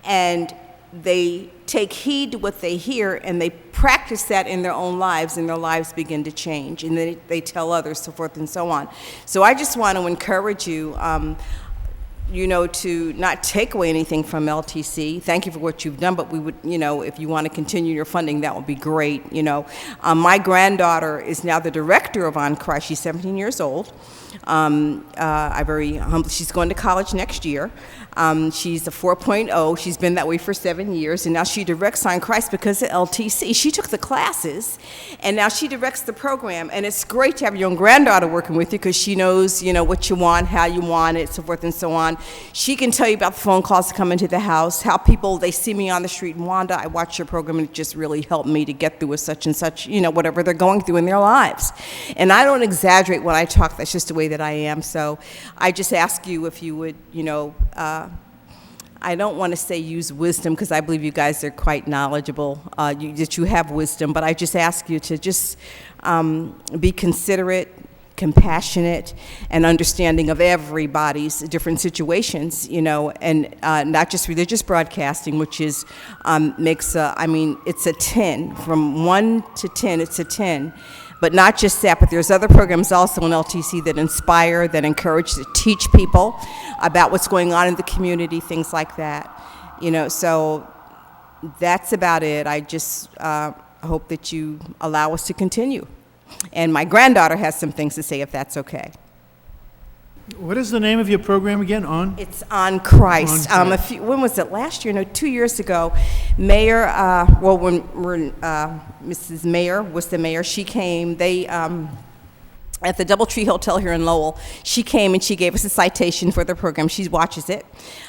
and they take heed to what they hear, and they practice that in their own lives, and their lives begin to change, and then they tell others, so forth and so on. So I just want to encourage you, you know, to not take away anything from LTC. Thank you for what you've done, but we would, you know, if you want to continue your funding, that would be great, you know. My granddaughter is now the director of On Christ. She's 17 years old. She's going to college next year. She's a 4.0. She's been that way for 7 years, and now she directs On Christ because of LTC. She took the classes, and now she directs the program, and it's great to have your own granddaughter working with you because she knows, you know, what you want, how you want it, so forth and so on. She can tell you about the phone calls that come into the house, how people, they see me on the street, and Wanda, I watch your program, and it just really helped me to get through with such and such, you know, whatever they're going through in their lives. And I don't exaggerate when I talk. That's just the way that I am. So I just ask you if you would, you know, I don't want to say use wisdom because I believe you guys are quite knowledgeable, that you have wisdom, but I just ask you to just be considerate, compassionate, and understanding of everybody's different situations, you know, and not just religious broadcasting, which is, I mean, it's a 10. From 1 to 10, it's a 10. But not just that, but there's other programs also in LTC that inspire, that encourage, to teach people about what's going on in the community, things like that. You know, so that's about it. I just hope that you allow us to continue. And my granddaughter has some things to say, if that's okay. What is the name of your program again? It's On Christ. On Christ. When was it? Last year? No, 2 years ago. Mayor, when Mrs. Mayor was the mayor, she came. They at the DoubleTree Hotel here in Lowell. She came and she gave us a citation for the program. She watches it.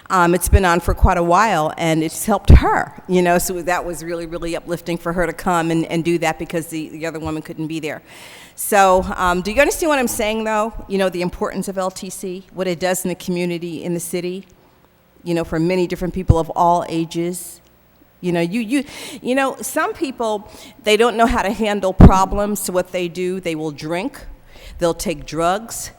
It's been on for quite a while, and it's helped her. You know, so that was really, really uplifting for her to come and do that, because the other woman couldn't be there. So do you understand what I'm saying, though? You know, the importance of LTC, what it does in the community, in the city, you know, for many different people of all ages. You know, you know, some people, they don't know how to handle problems, so what they do, they will drink, they'll take drugs,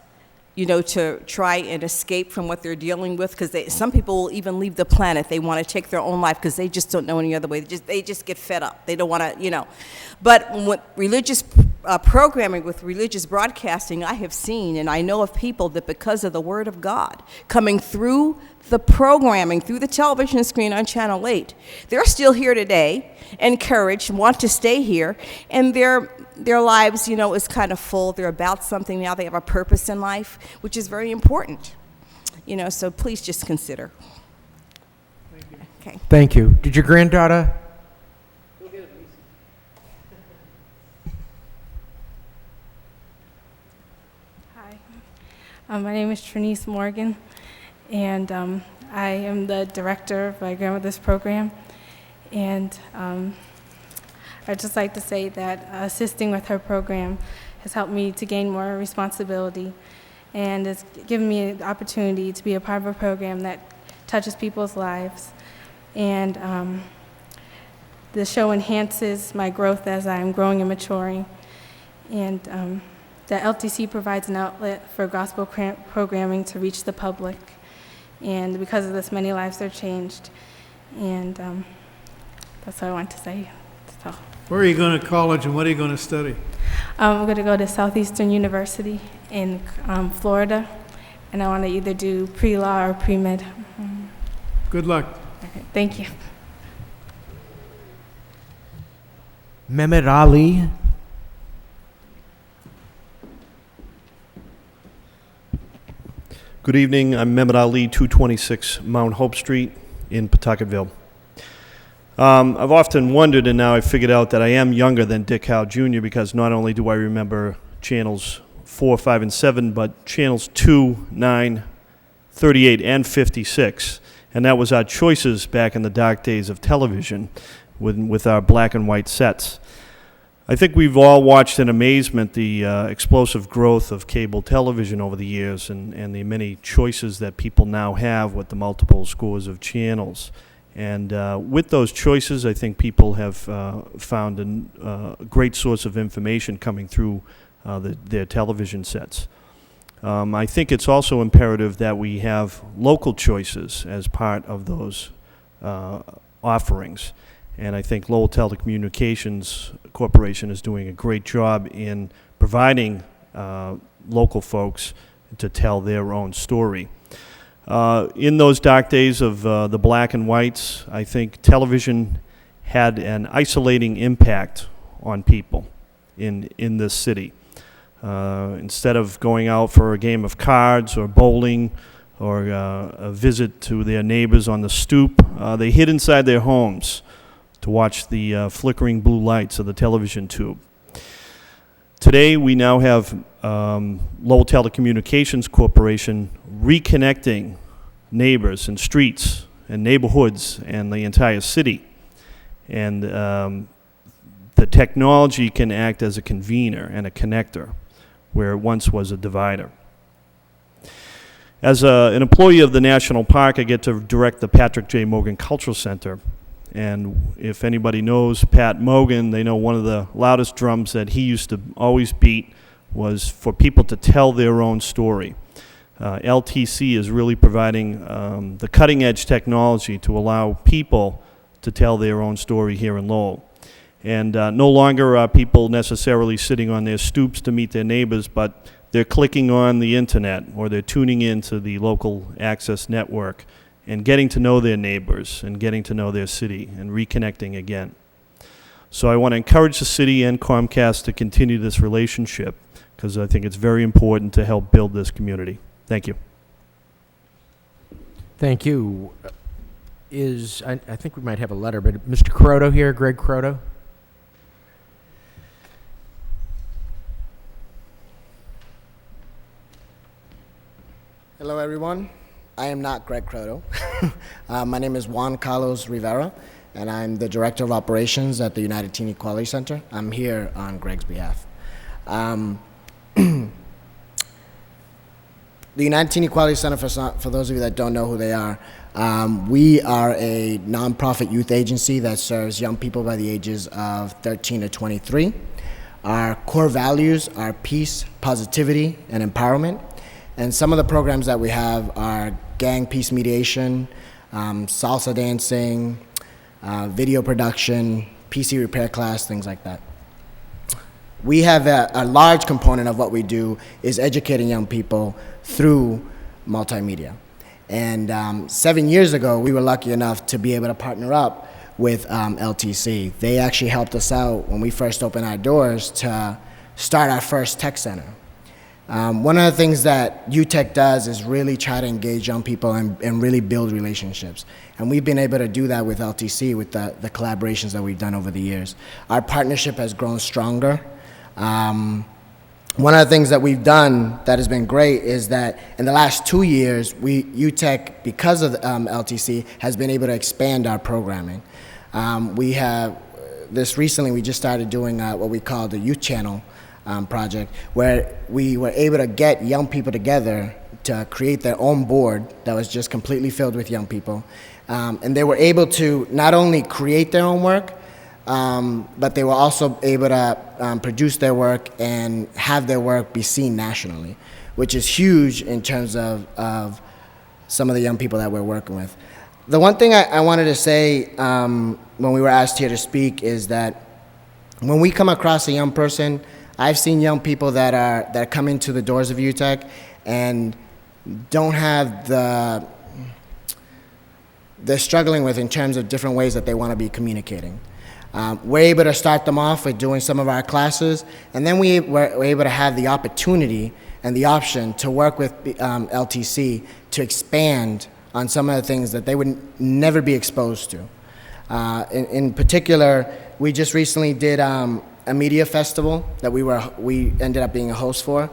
you know, to try and escape from what they're dealing with, because some people will even leave the planet. They want to take their own life because they just don't know any other way. They just get fed up. They don't want to, you know. But with religious programming, with religious broadcasting, I have seen, and I know of people that because of the Word of God coming through the programming, through the television screen on Channel 8, they're still here today, encouraged, want to stay here, and their lives, you know, is kind of full. They're about something now. They have a purpose in life, which is very important. You know, so please just consider. Thank you. Okay. Thank you. Did your granddaughter? Hi. My name is Trinice Morgan, and I am the director of my grandmother's program. And I'd just like to say that assisting with her program has helped me to gain more responsibility, and it's given me the opportunity to be a part of a program that touches people's lives. And the show enhances my growth as I'm growing and maturing. And the LTC provides an outlet for gospel programming to reach the public. And because of this, many lives are changed. And that's what I want to say. So. Where are you going to college, and what are you going to study? I'm going to go to Southeastern University in Florida, and I want to either do pre-law or pre-med. Good luck. Okay, thank you. Mehmet Ali. Good evening. I'm Mehmet Ali, 226 Mount Hope Street in Pawtucketville. I've often wondered, and now I've figured out that I am younger than Dick Howe Jr., because not only do I remember channels 4, 5, and 7, but channels 2, 9, 38, and 56. And that was our choices back in the dark days of television with our black and white sets. I think we've all watched in amazement the explosive growth of cable television over the years, and the many choices that people now have with the multiple scores of channels. And with those choices, I think people have found a great source of information coming through their television sets. I think it's also imperative that we have local choices as part of those offerings. And I think Lowell Telecommunications Corporation is doing a great job in providing local folks to tell their own story. In those dark days of the black and whites, I think television had an isolating impact on people in this city. Instead of going out for a game of cards or bowling or a visit to their neighbors on the stoop, they hid inside their homes to watch the flickering blue lights of the television tube. Today, we now have Lowell Telecommunications Corporation reconnecting neighbors and streets and neighborhoods and the entire city. And the technology can act as a convener and a connector where it once was a divider. As an employee of the National Park, I get to direct the Patrick J. Mogan Cultural Center. And if anybody knows Pat Mogan, they know one of the loudest drums that he used to always beat was for people to tell their own story. LTC is really providing the cutting edge technology to allow people to tell their own story here in Lowell. And no longer are people necessarily sitting on their stoops to meet their neighbors, but they're clicking on the internet or they're tuning into the local access network and getting to know their neighbors and getting to know their city and reconnecting again. So I want to encourage the city and Comcast to continue this relationship because I think it's very important to help build this community. Thank you. Thank you. I think we might have a letter, but Mr. Croto here, Greg Croto? Hello, everyone. I am not Greg Croto. My name is Juan Carlos Rivera, and I'm the Director of Operations at the United Teen Equality Center. I'm here on Greg's behalf. The United Teen Equality Center, for those of you that don't know who they are, we are a nonprofit youth agency that serves young people by the ages of 13 to 23. Our core values are peace, positivity, and empowerment. And some of the programs that we have are gang peace mediation, salsa dancing, video production, PC repair class, things like that. We have a large component of what we do is educating young people through multimedia. And 7 years ago, we were lucky enough to be able to partner up with LTC. They actually helped us out when we first opened our doors to start our first tech center. One of the things that UTech does is really try to engage young people and really build relationships. And we've been able to do that with LTC with the collaborations that we've done over the years. Our partnership has grown stronger. One of the things that we've done that has been great is that in the last 2 years, UTech, because of LTC, has been able to expand our programming. Recently, we just started doing what we call the Youth Channel project, where we were able to get young people together to create their own board that was just completely filled with young people. And they were able to not only create their own work, but they were also able to produce their work and have their work be seen nationally, which is huge in terms of some of the young people that we're working with. The one thing I wanted to say when we were asked here to speak is that when we come across a young person, I've seen young people that come into the doors of UTech and don't have they're struggling with in terms of different ways that they want to be communicating. We're able to start them off with doing some of our classes, and then we're able to have the opportunity and the option to work with LTC to expand on some of the things that they would never be exposed to. In particular, we just recently did a media festival that we ended up being a host for.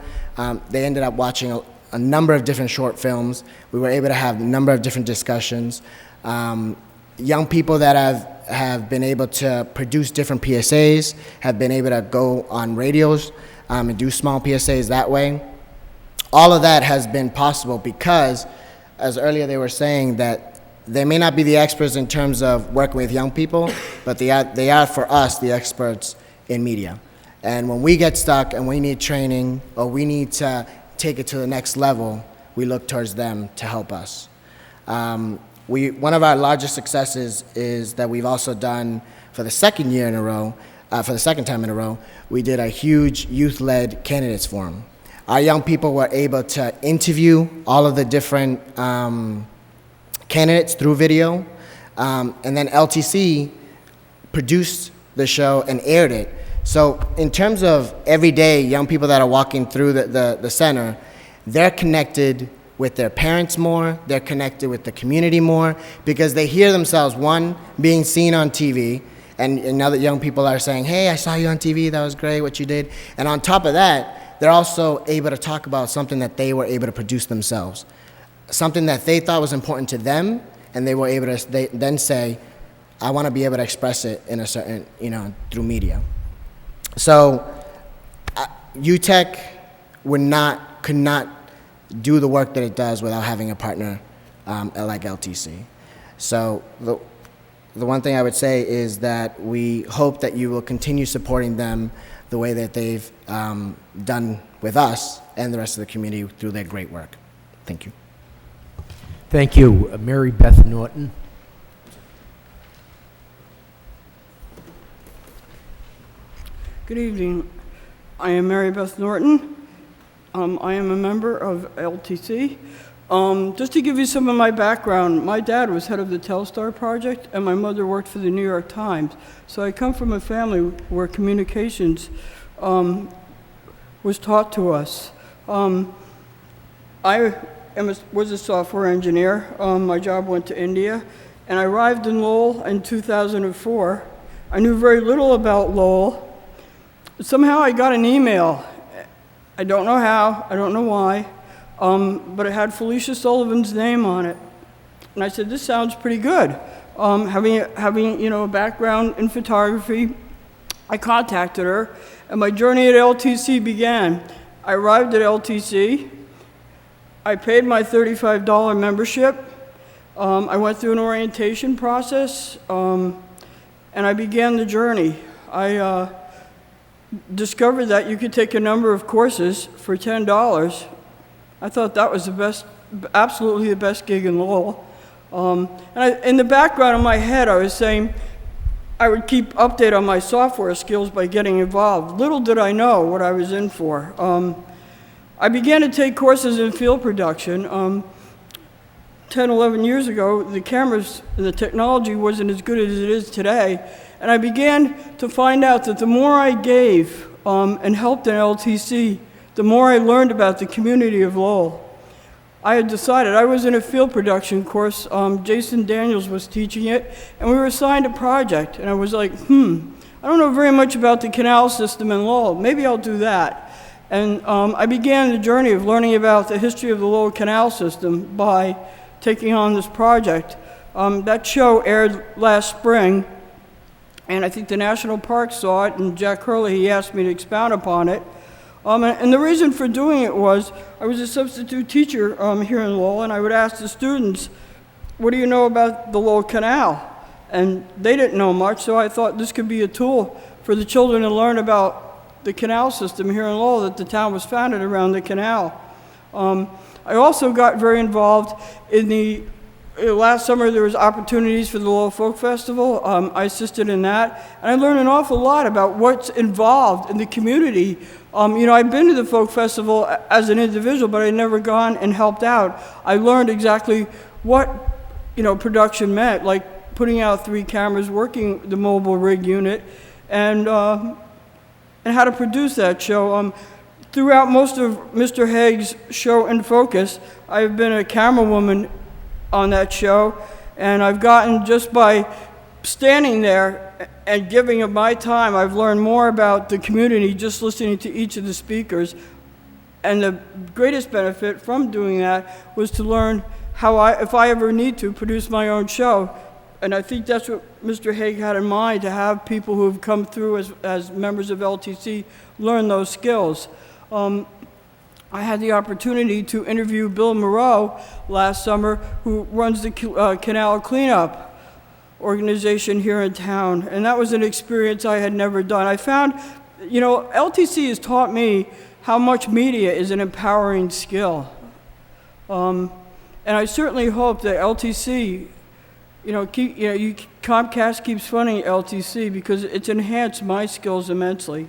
They ended up watching a number of different short films. We were able to have a number of different discussions. Young people that have been able to produce different PSAs, have been able to go on radios and do small PSAs that way. All of that has been possible because, as earlier they were saying, that they may not be the experts in terms of working with young people, but they are for us the experts in media. And when we get stuck and we need training or we need to take it to the next level, we look towards them to help us. One of our largest successes is that we've also done for the second time in a row, we did a huge youth-led candidates forum. Our young people were able to interview all of the different candidates through video, and then LTC produced the show and aired it. So in terms of everyday young people that are walking through the center, they're connected with their parents more, they're connected with the community more, because they hear themselves, one, being seen on TV, and now that young people are saying, hey, I saw you on TV, that was great what you did. And on top of that, they're also able to talk about something that they were able to produce themselves, something that they thought was important to them, and they were able to then say, I want to be able to express it in a certain, through media. So UTech could not do the work that it does without having a partner like LTC. So the one thing I would say is that we hope that you will continue supporting them the way that they've done with us and the rest of the community through their great work. Thank you. Thank you. Mary Beth Norton. Good evening. I am Mary Beth Norton. I am a member of LTC. Just to give you some of my background, my dad was head of the Telstar project, and my mother worked for the New York Times. So I come from a family where communications was taught to us. I was a software engineer. My job went to India, and I arrived in Lowell in 2004. I knew very little about Lowell. Somehow I got an email. I don't know how, I don't know why, but it had Felicia Sullivan's name on it. And I said, this sounds pretty good. Having you know, a background in photography, I contacted her, and my journey at LTC began. I arrived at LTC. I paid my $35 membership. I went through an orientation process, and I began the journey. I discovered that you could take a number of courses for $10. I thought that was the best, absolutely the best gig in Lowell. In the background of my head, I was saying I would keep update on my software skills by getting involved. Little did I know what I was in for. I began to take courses in field production. 10, 11 years ago, the cameras and the technology wasn't as good as it is today. And I began to find out that the more I gave and helped in LTC, the more I learned about the community of Lowell. I had decided, I was in a field production course, Jason Daniels was teaching it, and we were assigned a project. And I was like, I don't know very much about the canal system in Lowell, maybe I'll do that. And I began the journey of learning about the history of the Lowell Canal System by taking on this project. That show aired last spring, and I think the National Park saw it, and Jack Hurley, he asked me to expound upon it. And the reason for doing it was, I was a substitute teacher here in Lowell, and I would ask the students, what do you know about the Lowell Canal? And they didn't know much, so I thought this could be a tool for the children to learn about the canal system here in Lowell, that the town was founded around the canal. I also got very involved in the last summer there was opportunities for the Lowell Folk Festival. I assisted in that, and I learned an awful lot about what's involved in the community. You know, I've been to the Folk Festival as an individual, but I'd never gone and helped out. I learned exactly what, you know, production meant, like putting out 3 cameras, working the mobile rig unit, and how to produce that show. Throughout most of Mr. Haig's show In Focus, I've been a camerawoman on that show, and I've gotten, just by standing there and giving of my time, I've learned more about the community just listening to each of the speakers. And the greatest benefit from doing that was to learn how if I ever need to, produce my own show. And I think that's what Mr. Haig had in mind, to have people who have come through as members of LTC learn those skills. I had the opportunity to interview Bill Moreau last summer, who runs the canal cleanup organization here in town, and that was an experience I had never done. I found, you know, LTC has taught me how much media is an empowering skill. And I certainly hope that LTC, Comcast keeps funding LTC because it's enhanced my skills immensely.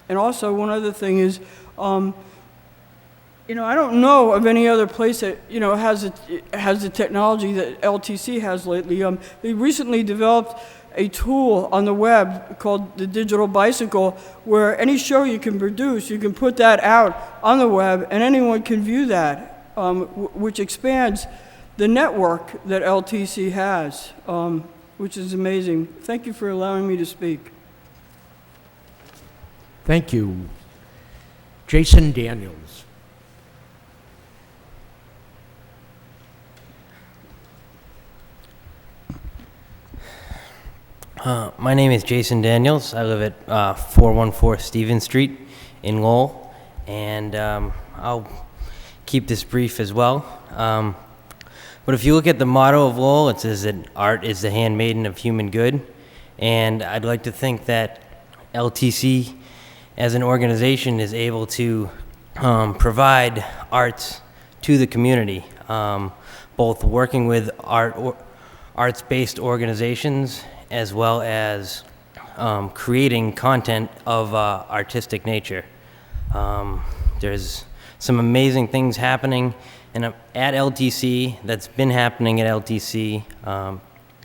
And also, one other thing is, I don't know of any other place that, has the technology that LTC has lately. They recently developed a tool on the web called the Digital Bicycle, where any show you can produce, you can put that out on the web, and anyone can view that, which expands the network that LTC has, which is amazing. Thank you for allowing me to speak. Thank you. Jason Daniels. My name is Jason Daniels. I live at 414 Stevens Street in Lowell, and I'll keep this brief as well. But if you look at the motto of Lowell, it says that art is the handmaiden of human good, and I'd like to think that LTC as an organization is able to provide arts to the community, both working with arts-based organizations as well as creating content of artistic nature. There's some amazing things happening at LTC, that's been happening at LTC.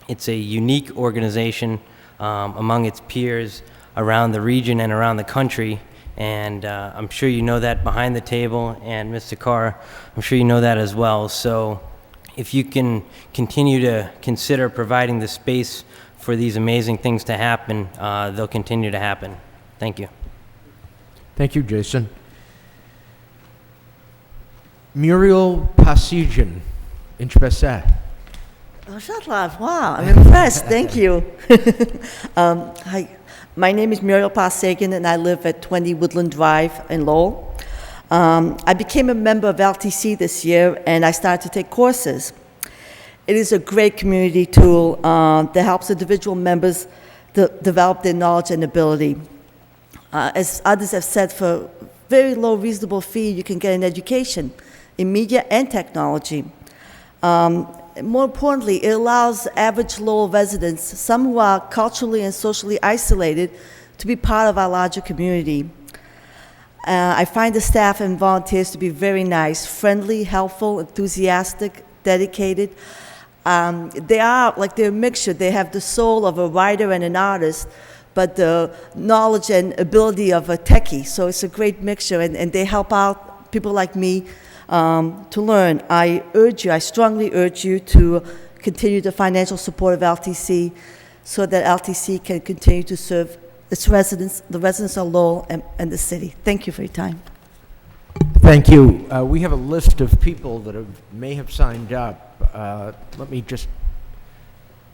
It's a unique organization among its peers around the region and around the country, and I'm sure you know that behind the table, and Mr. Carr, I'm sure you know that as well. So if you can continue to consider providing the space for these amazing things to happen, they'll continue to happen. Thank you. Thank you, Jason. Muriel Passigian, Inchbessa. Oh, Shatlav, wow, I'm impressed. Thank you. Hi, my name is Muriel Passigian, and I live at 20 Woodland Drive in Lowell. I became a member of LTC this year, and I started to take courses. It is a great community tool that helps individual members develop their knowledge and ability. As others have said, for very low, reasonable fee, you can get an education in media and technology. More importantly, it allows average Lowell residents, some who are culturally and socially isolated, to be part of our larger community. I find the staff and volunteers to be very nice, friendly, helpful, enthusiastic, dedicated. They're a mixture. They have the soul of a writer and an artist, but the knowledge and ability of a techie. So it's a great mixture, and they help out people like me to learn. I strongly urge you to continue the financial support of LTC so that LTC can continue to serve its residents, the residents of Lowell and the city. Thank you for your time. Thank you. We have a list of people that may have signed up. Let me just,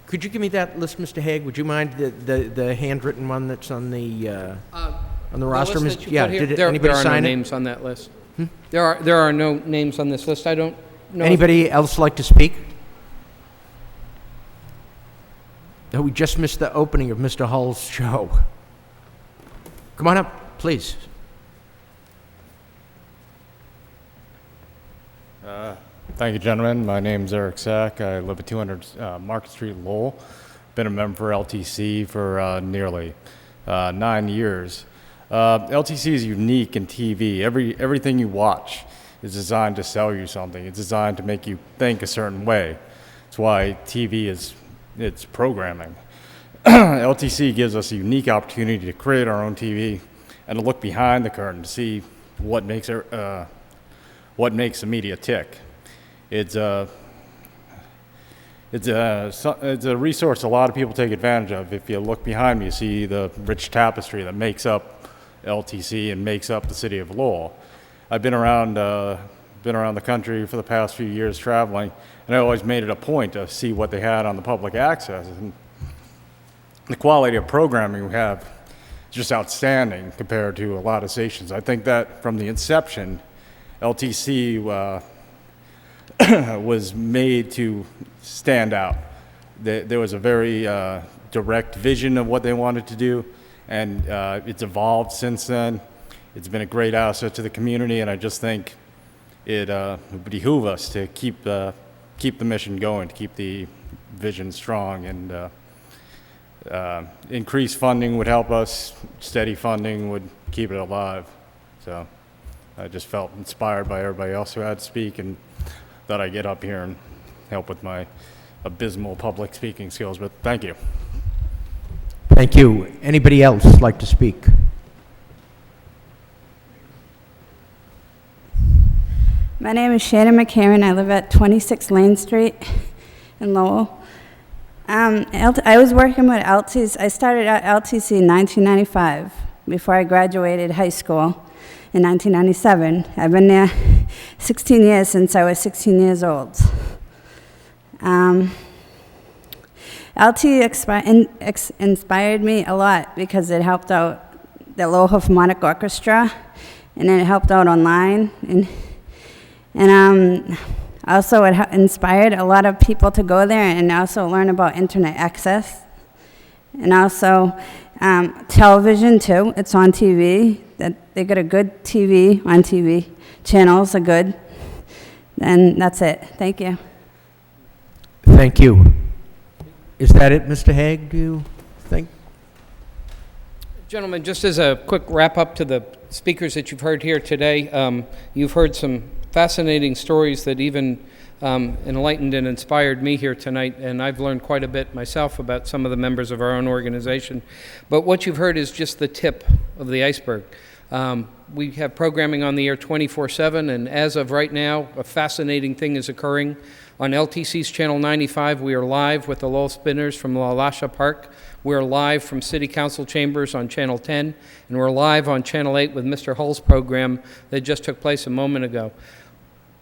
could you give me that list, Mr. Haig? Would you mind the handwritten one that's on the roster? List that you Yeah, put here, did there anybody are no sign it? names on that list. There are no names on this list. I don't know. Anybody else like to speak? No, we just missed the opening of Mr. Hull's show. Come on up, please. Thank you, gentlemen. My name's Eric Sack. I live at 200 Market Street, Lowell. Been a member for LTC for nearly 9 years. LTC is unique in TV. Everything you watch is designed to sell you something. It's designed to make you think a certain way. That's why TV it's programming. LTC gives us a unique opportunity to create our own TV and to look behind the curtain to see what makes the media tick. It's a resource a lot of people take advantage of. If you look behind me, you see the rich tapestry that makes up LTC and makes up the city of Lowell. I've been around the country for the past few years traveling, and I always made it a point to see what they had on the public access. And the quality of programming we have is just outstanding compared to a lot of stations. I think that from the inception, LTC was made to stand out. There was a very direct vision of what they wanted to do, and it's evolved since then. It's been a great asset to the community, and I just think it would behoove us to keep the mission going, to keep the vision strong, and increased funding would help us. Steady funding would keep it alive. So I just felt inspired by everybody else who had to speak, and thought I'd get up here and help with my abysmal public speaking skills, but thank you. Thank you. Anybody else like to speak? My name is Shannon McCarran. I live at 26 Lane Street in Lowell. I was working with LTC. I started at LTC in 1995 before I graduated high school in 1997. I've been there 16 years since I was 16 years old. LT inspired me a lot because it helped out the Lowell Philharmonic Orchestra, and then it helped out online, and also it inspired a lot of people to go there and also learn about internet access, and also television too. It's on TV. That they got a good TV on TV. Channels are good, and that's it. Thank you. Thank you. Is that it, Mr. Haig, do you think? Gentlemen, just as a quick wrap-up to the speakers that you've heard here today, you've heard some fascinating stories that even enlightened and inspired me here tonight, and I've learned quite a bit myself about some of the members of our own organization. But what you've heard is just the tip of the iceberg. We have programming on the air 24/7, and as of right now, a fascinating thing is occurring. On LTC's Channel 95, we are live with the Lowell Spinners from La Lasha Park. We're live from City Council Chambers on Channel 10, and we're live on Channel 8 with Mr. Hull's program that just took place a moment ago.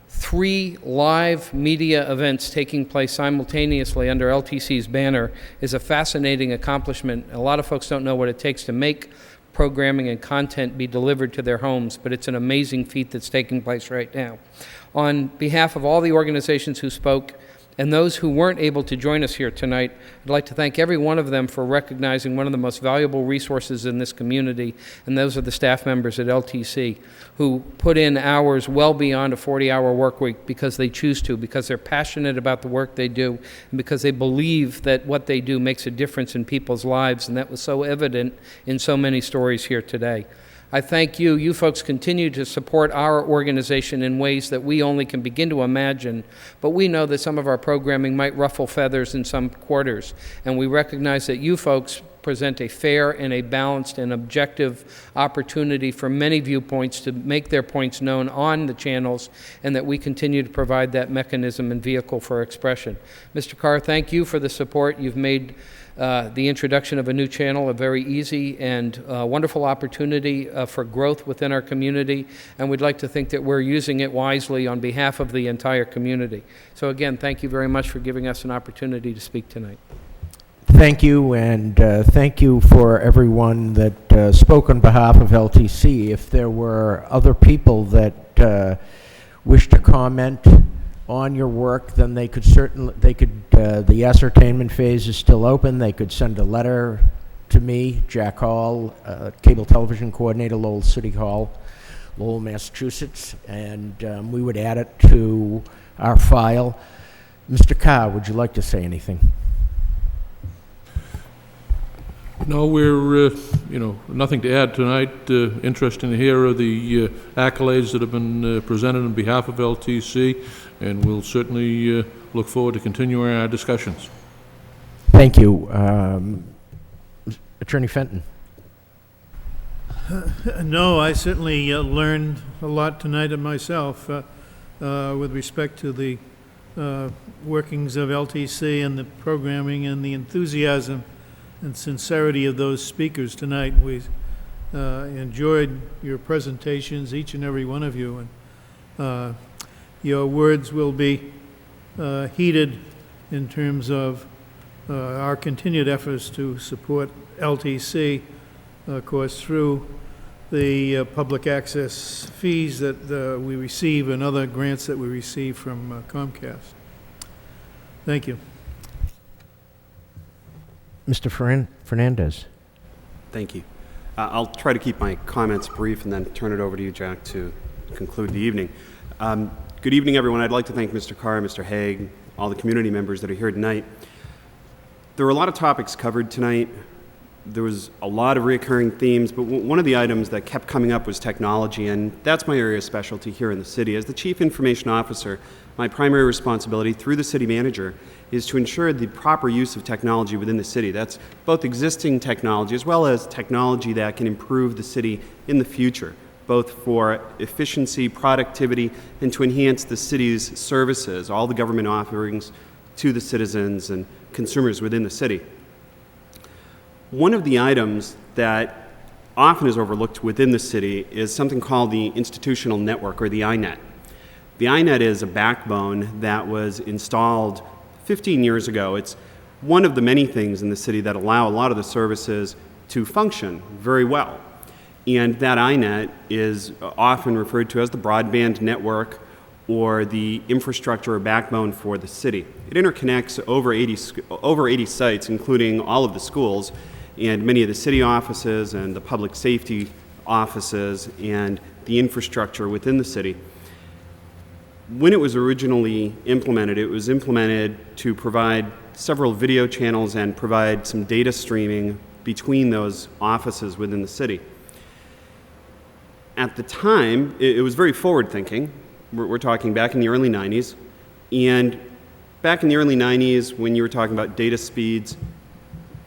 3 live media events taking place simultaneously under LTC's banner is a fascinating accomplishment. A lot of folks don't know what it takes to make programming and content be delivered to their homes, but it's an amazing feat that's taking place right now. On behalf of all the organizations who spoke and those who weren't able to join us here tonight, I'd like to thank every one of them for recognizing one of the most valuable resources in this community, and those are the staff members at LTC who put in hours well beyond a 40-hour work week because they choose to, because they're passionate about the work they do, and because they believe that what they do makes a difference in people's lives, and that was so evident in so many stories here today. I thank you. You folks continue to support our organization in ways that we only can begin to imagine, but we know that some of our programming might ruffle feathers in some quarters, and we recognize that you folks present a fair and a balanced and objective opportunity for many viewpoints to make their points known on the channels, and that we continue to provide that mechanism and vehicle for expression. Mr. Carr, thank you for the support. You've made the introduction of a new channel a very easy and wonderful opportunity for growth within our community, and we'd like to think that we're using it wisely on behalf of the entire community. So again, thank you very much for giving us an opportunity to speak tonight. Thank you, and thank you for everyone that spoke on behalf of LTC. If there were other people that wish to comment on your work, then they could the ascertainment phase is still open. They could send a letter to me, Jack Hall, Cable Television Coordinator, Lowell City Hall, Lowell, Massachusetts, and we would add it to our file. Mr. Carr, would you like to say anything? No, we're, nothing to add tonight. Interesting to hear the accolades that have been presented on behalf of LTC, and we'll certainly look forward to continuing our discussions. Thank you. Attorney Fenton. No, I certainly learned a lot tonight of myself with respect to the workings of LTC and the programming and the enthusiasm and sincerity of those speakers tonight. We enjoyed your presentations, each and every one of you, and your words will be heeded in terms of our continued efforts to support LTC, of course, through the public access fees that we receive and other grants that we receive from Comcast. Thank you. Mr. Fernandez. Thank you. I'll try to keep my comments brief and then turn it over to you, Jack, to conclude the evening. Good evening, everyone. I'd like to thank Mr. Carr, Mr. Haig, all the community members that are here tonight. There were a lot of topics covered tonight. There was a lot of recurring themes, but one of the items that kept coming up was technology, and that's my area of specialty here in the city. As the Chief Information Officer, my primary responsibility through the city manager is to ensure the proper use of technology within the city. That's both existing technology as well as technology that can improve the city in the future, both for efficiency, productivity, and to enhance the city's services, all the government offerings to the citizens and consumers within the city. One of the items that often is overlooked within the city is something called the institutional network, or the INET. The INET is a backbone that was installed 15 years ago. It's one of the many things in the city that allow a lot of the services to function very well. And that INET is often referred to as the broadband network or the infrastructure or backbone for the city. It interconnects over 80 sites, including all of the schools and many of the city offices and the public safety offices and the infrastructure within the city. When it was originally implemented, it was implemented to provide several video channels and provide some data streaming between those offices within the city. At the time, it was very forward-thinking. We're talking back in the early 90s. And back in the early 90s, when you were talking about data speeds,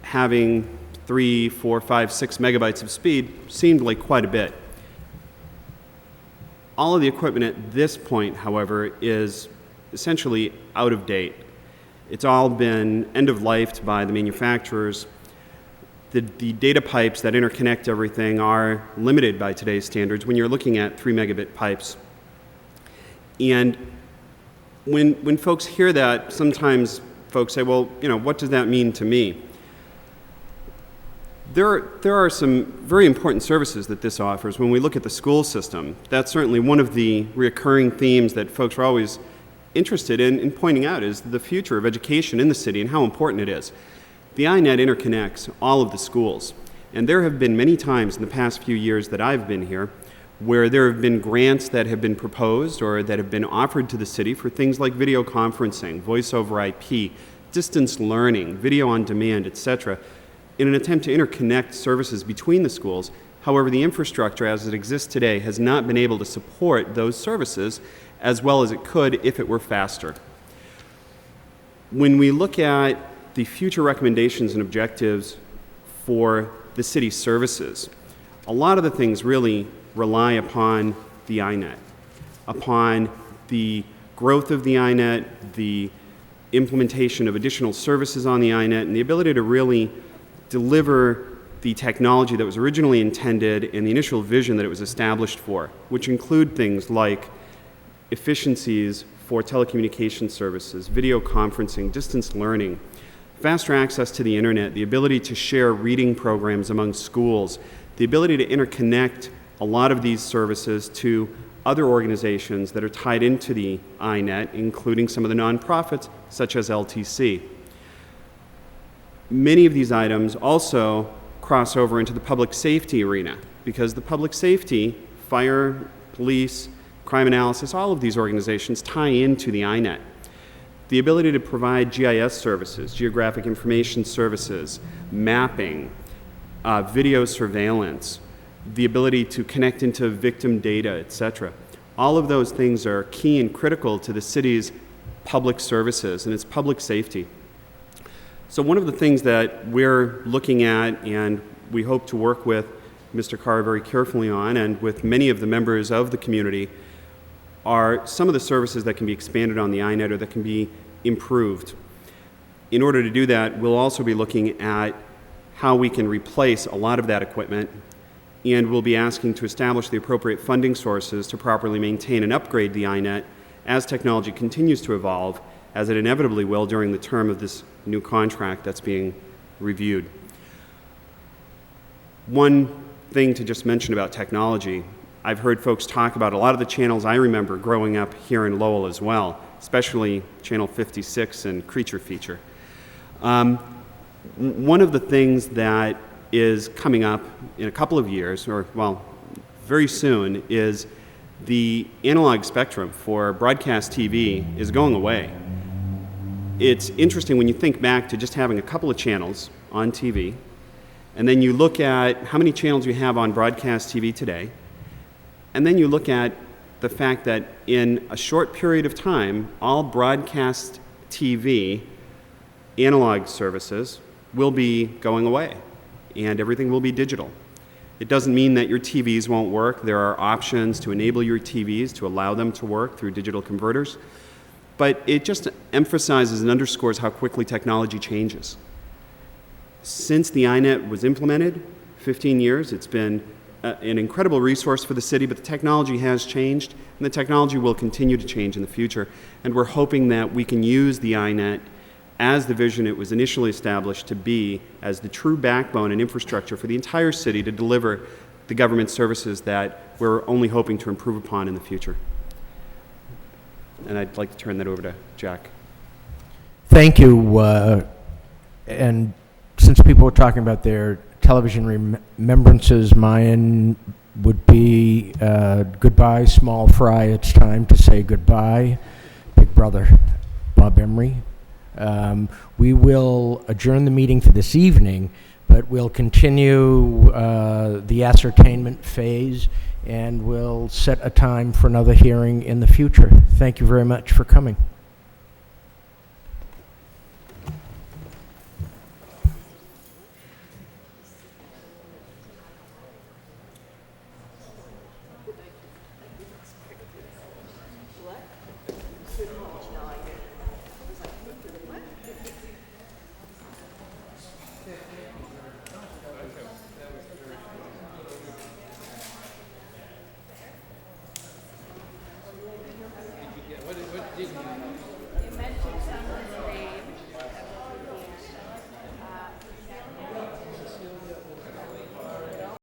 having 3, 4, 5, 6 megabytes of speed seemed like quite a bit. All of the equipment at this point, however, is essentially out of date. It's all been end-of-lifed by the manufacturers. The data pipes that interconnect everything are limited by today's standards when you're looking at 3 megabit pipes. And when folks hear that, sometimes folks say, well, you know, what does that mean to me? There are some very important services that this offers. When we look at the school system, that's certainly one of the recurring themes that folks are always interested in pointing out is the future of education in the city and how important it is. The iNet interconnects all of the schools, and there have been many times in the past few years that I've been here where there have been grants that have been proposed or that have been offered to the city for things like video conferencing, voice over IP, distance learning, video on demand, etc., in an attempt to interconnect services between the schools. However, the infrastructure as it exists today has not been able to support those services as well as it could if it were faster. When we look at the future recommendations and objectives for the city's services, a lot of the things really rely upon the iNet, upon the growth of the iNet, the implementation of additional services on the iNet, and the ability to really deliver the technology that was originally intended and the initial vision that it was established for, which include things like efficiencies for telecommunication services, video conferencing, distance learning, faster access to the internet, the ability to share reading programs among schools, the ability to interconnect a lot of these services to other organizations that are tied into the iNet, including some of the nonprofits such as LTC. Many of these items also cross over into the public safety arena because the public safety, fire, police, crime analysis, all of these organizations tie into the iNet. The ability to provide GIS services, geographic information services, mapping, video surveillance, the ability to connect into victim data, etc. All of those things are key and critical to the city's public services and its public safety. So one of the things that we're looking at and we hope to work with Mr. Carr very carefully on and with many of the members of the community are some of the services that can be expanded on the iNet or that can be improved. In order to do that, we'll also be looking at how we can replace a lot of that equipment, and we'll be asking to establish the appropriate funding sources to properly maintain and upgrade the iNet as technology continues to evolve, as it inevitably will during the term of this new contract that's being reviewed. One thing to just mention about technology, I've heard folks talk about a lot of the channels I remember growing up here in Lowell as well, especially Channel 56 and Creature Feature. One of the things that is coming up in a couple of years, or well, very soon, is the analog spectrum for broadcast TV is going away. It's interesting when you think back to just having a couple of channels on TV, and then you look at how many channels you have on broadcast TV today, and then you look at the fact that in a short period of time, all broadcast TV analog services will be going away, and everything will be digital. It doesn't mean that your TVs won't work. There are options to enable your TVs to allow them to work through digital converters, but it just emphasizes and underscores how quickly technology changes. Since the iNet was implemented, 15 years, it's been an incredible resource for the city, but the technology has changed, and the technology will continue to change in the future, and we're hoping that we can use the iNet as the vision it was initially established to be, as the true backbone and infrastructure for the entire city to deliver the government services that we're only hoping to improve upon in the future. And I'd like to turn that over to Jack. Thank you. And since people were talking about their television remembrances, mine would be goodbye, small fry, it's time to say goodbye. Big brother, Bob Emery. We will adjourn the meeting for this evening, But we'll continue the ascertainment phase, and we'll set a time for another hearing in the future. Thank you very much for coming.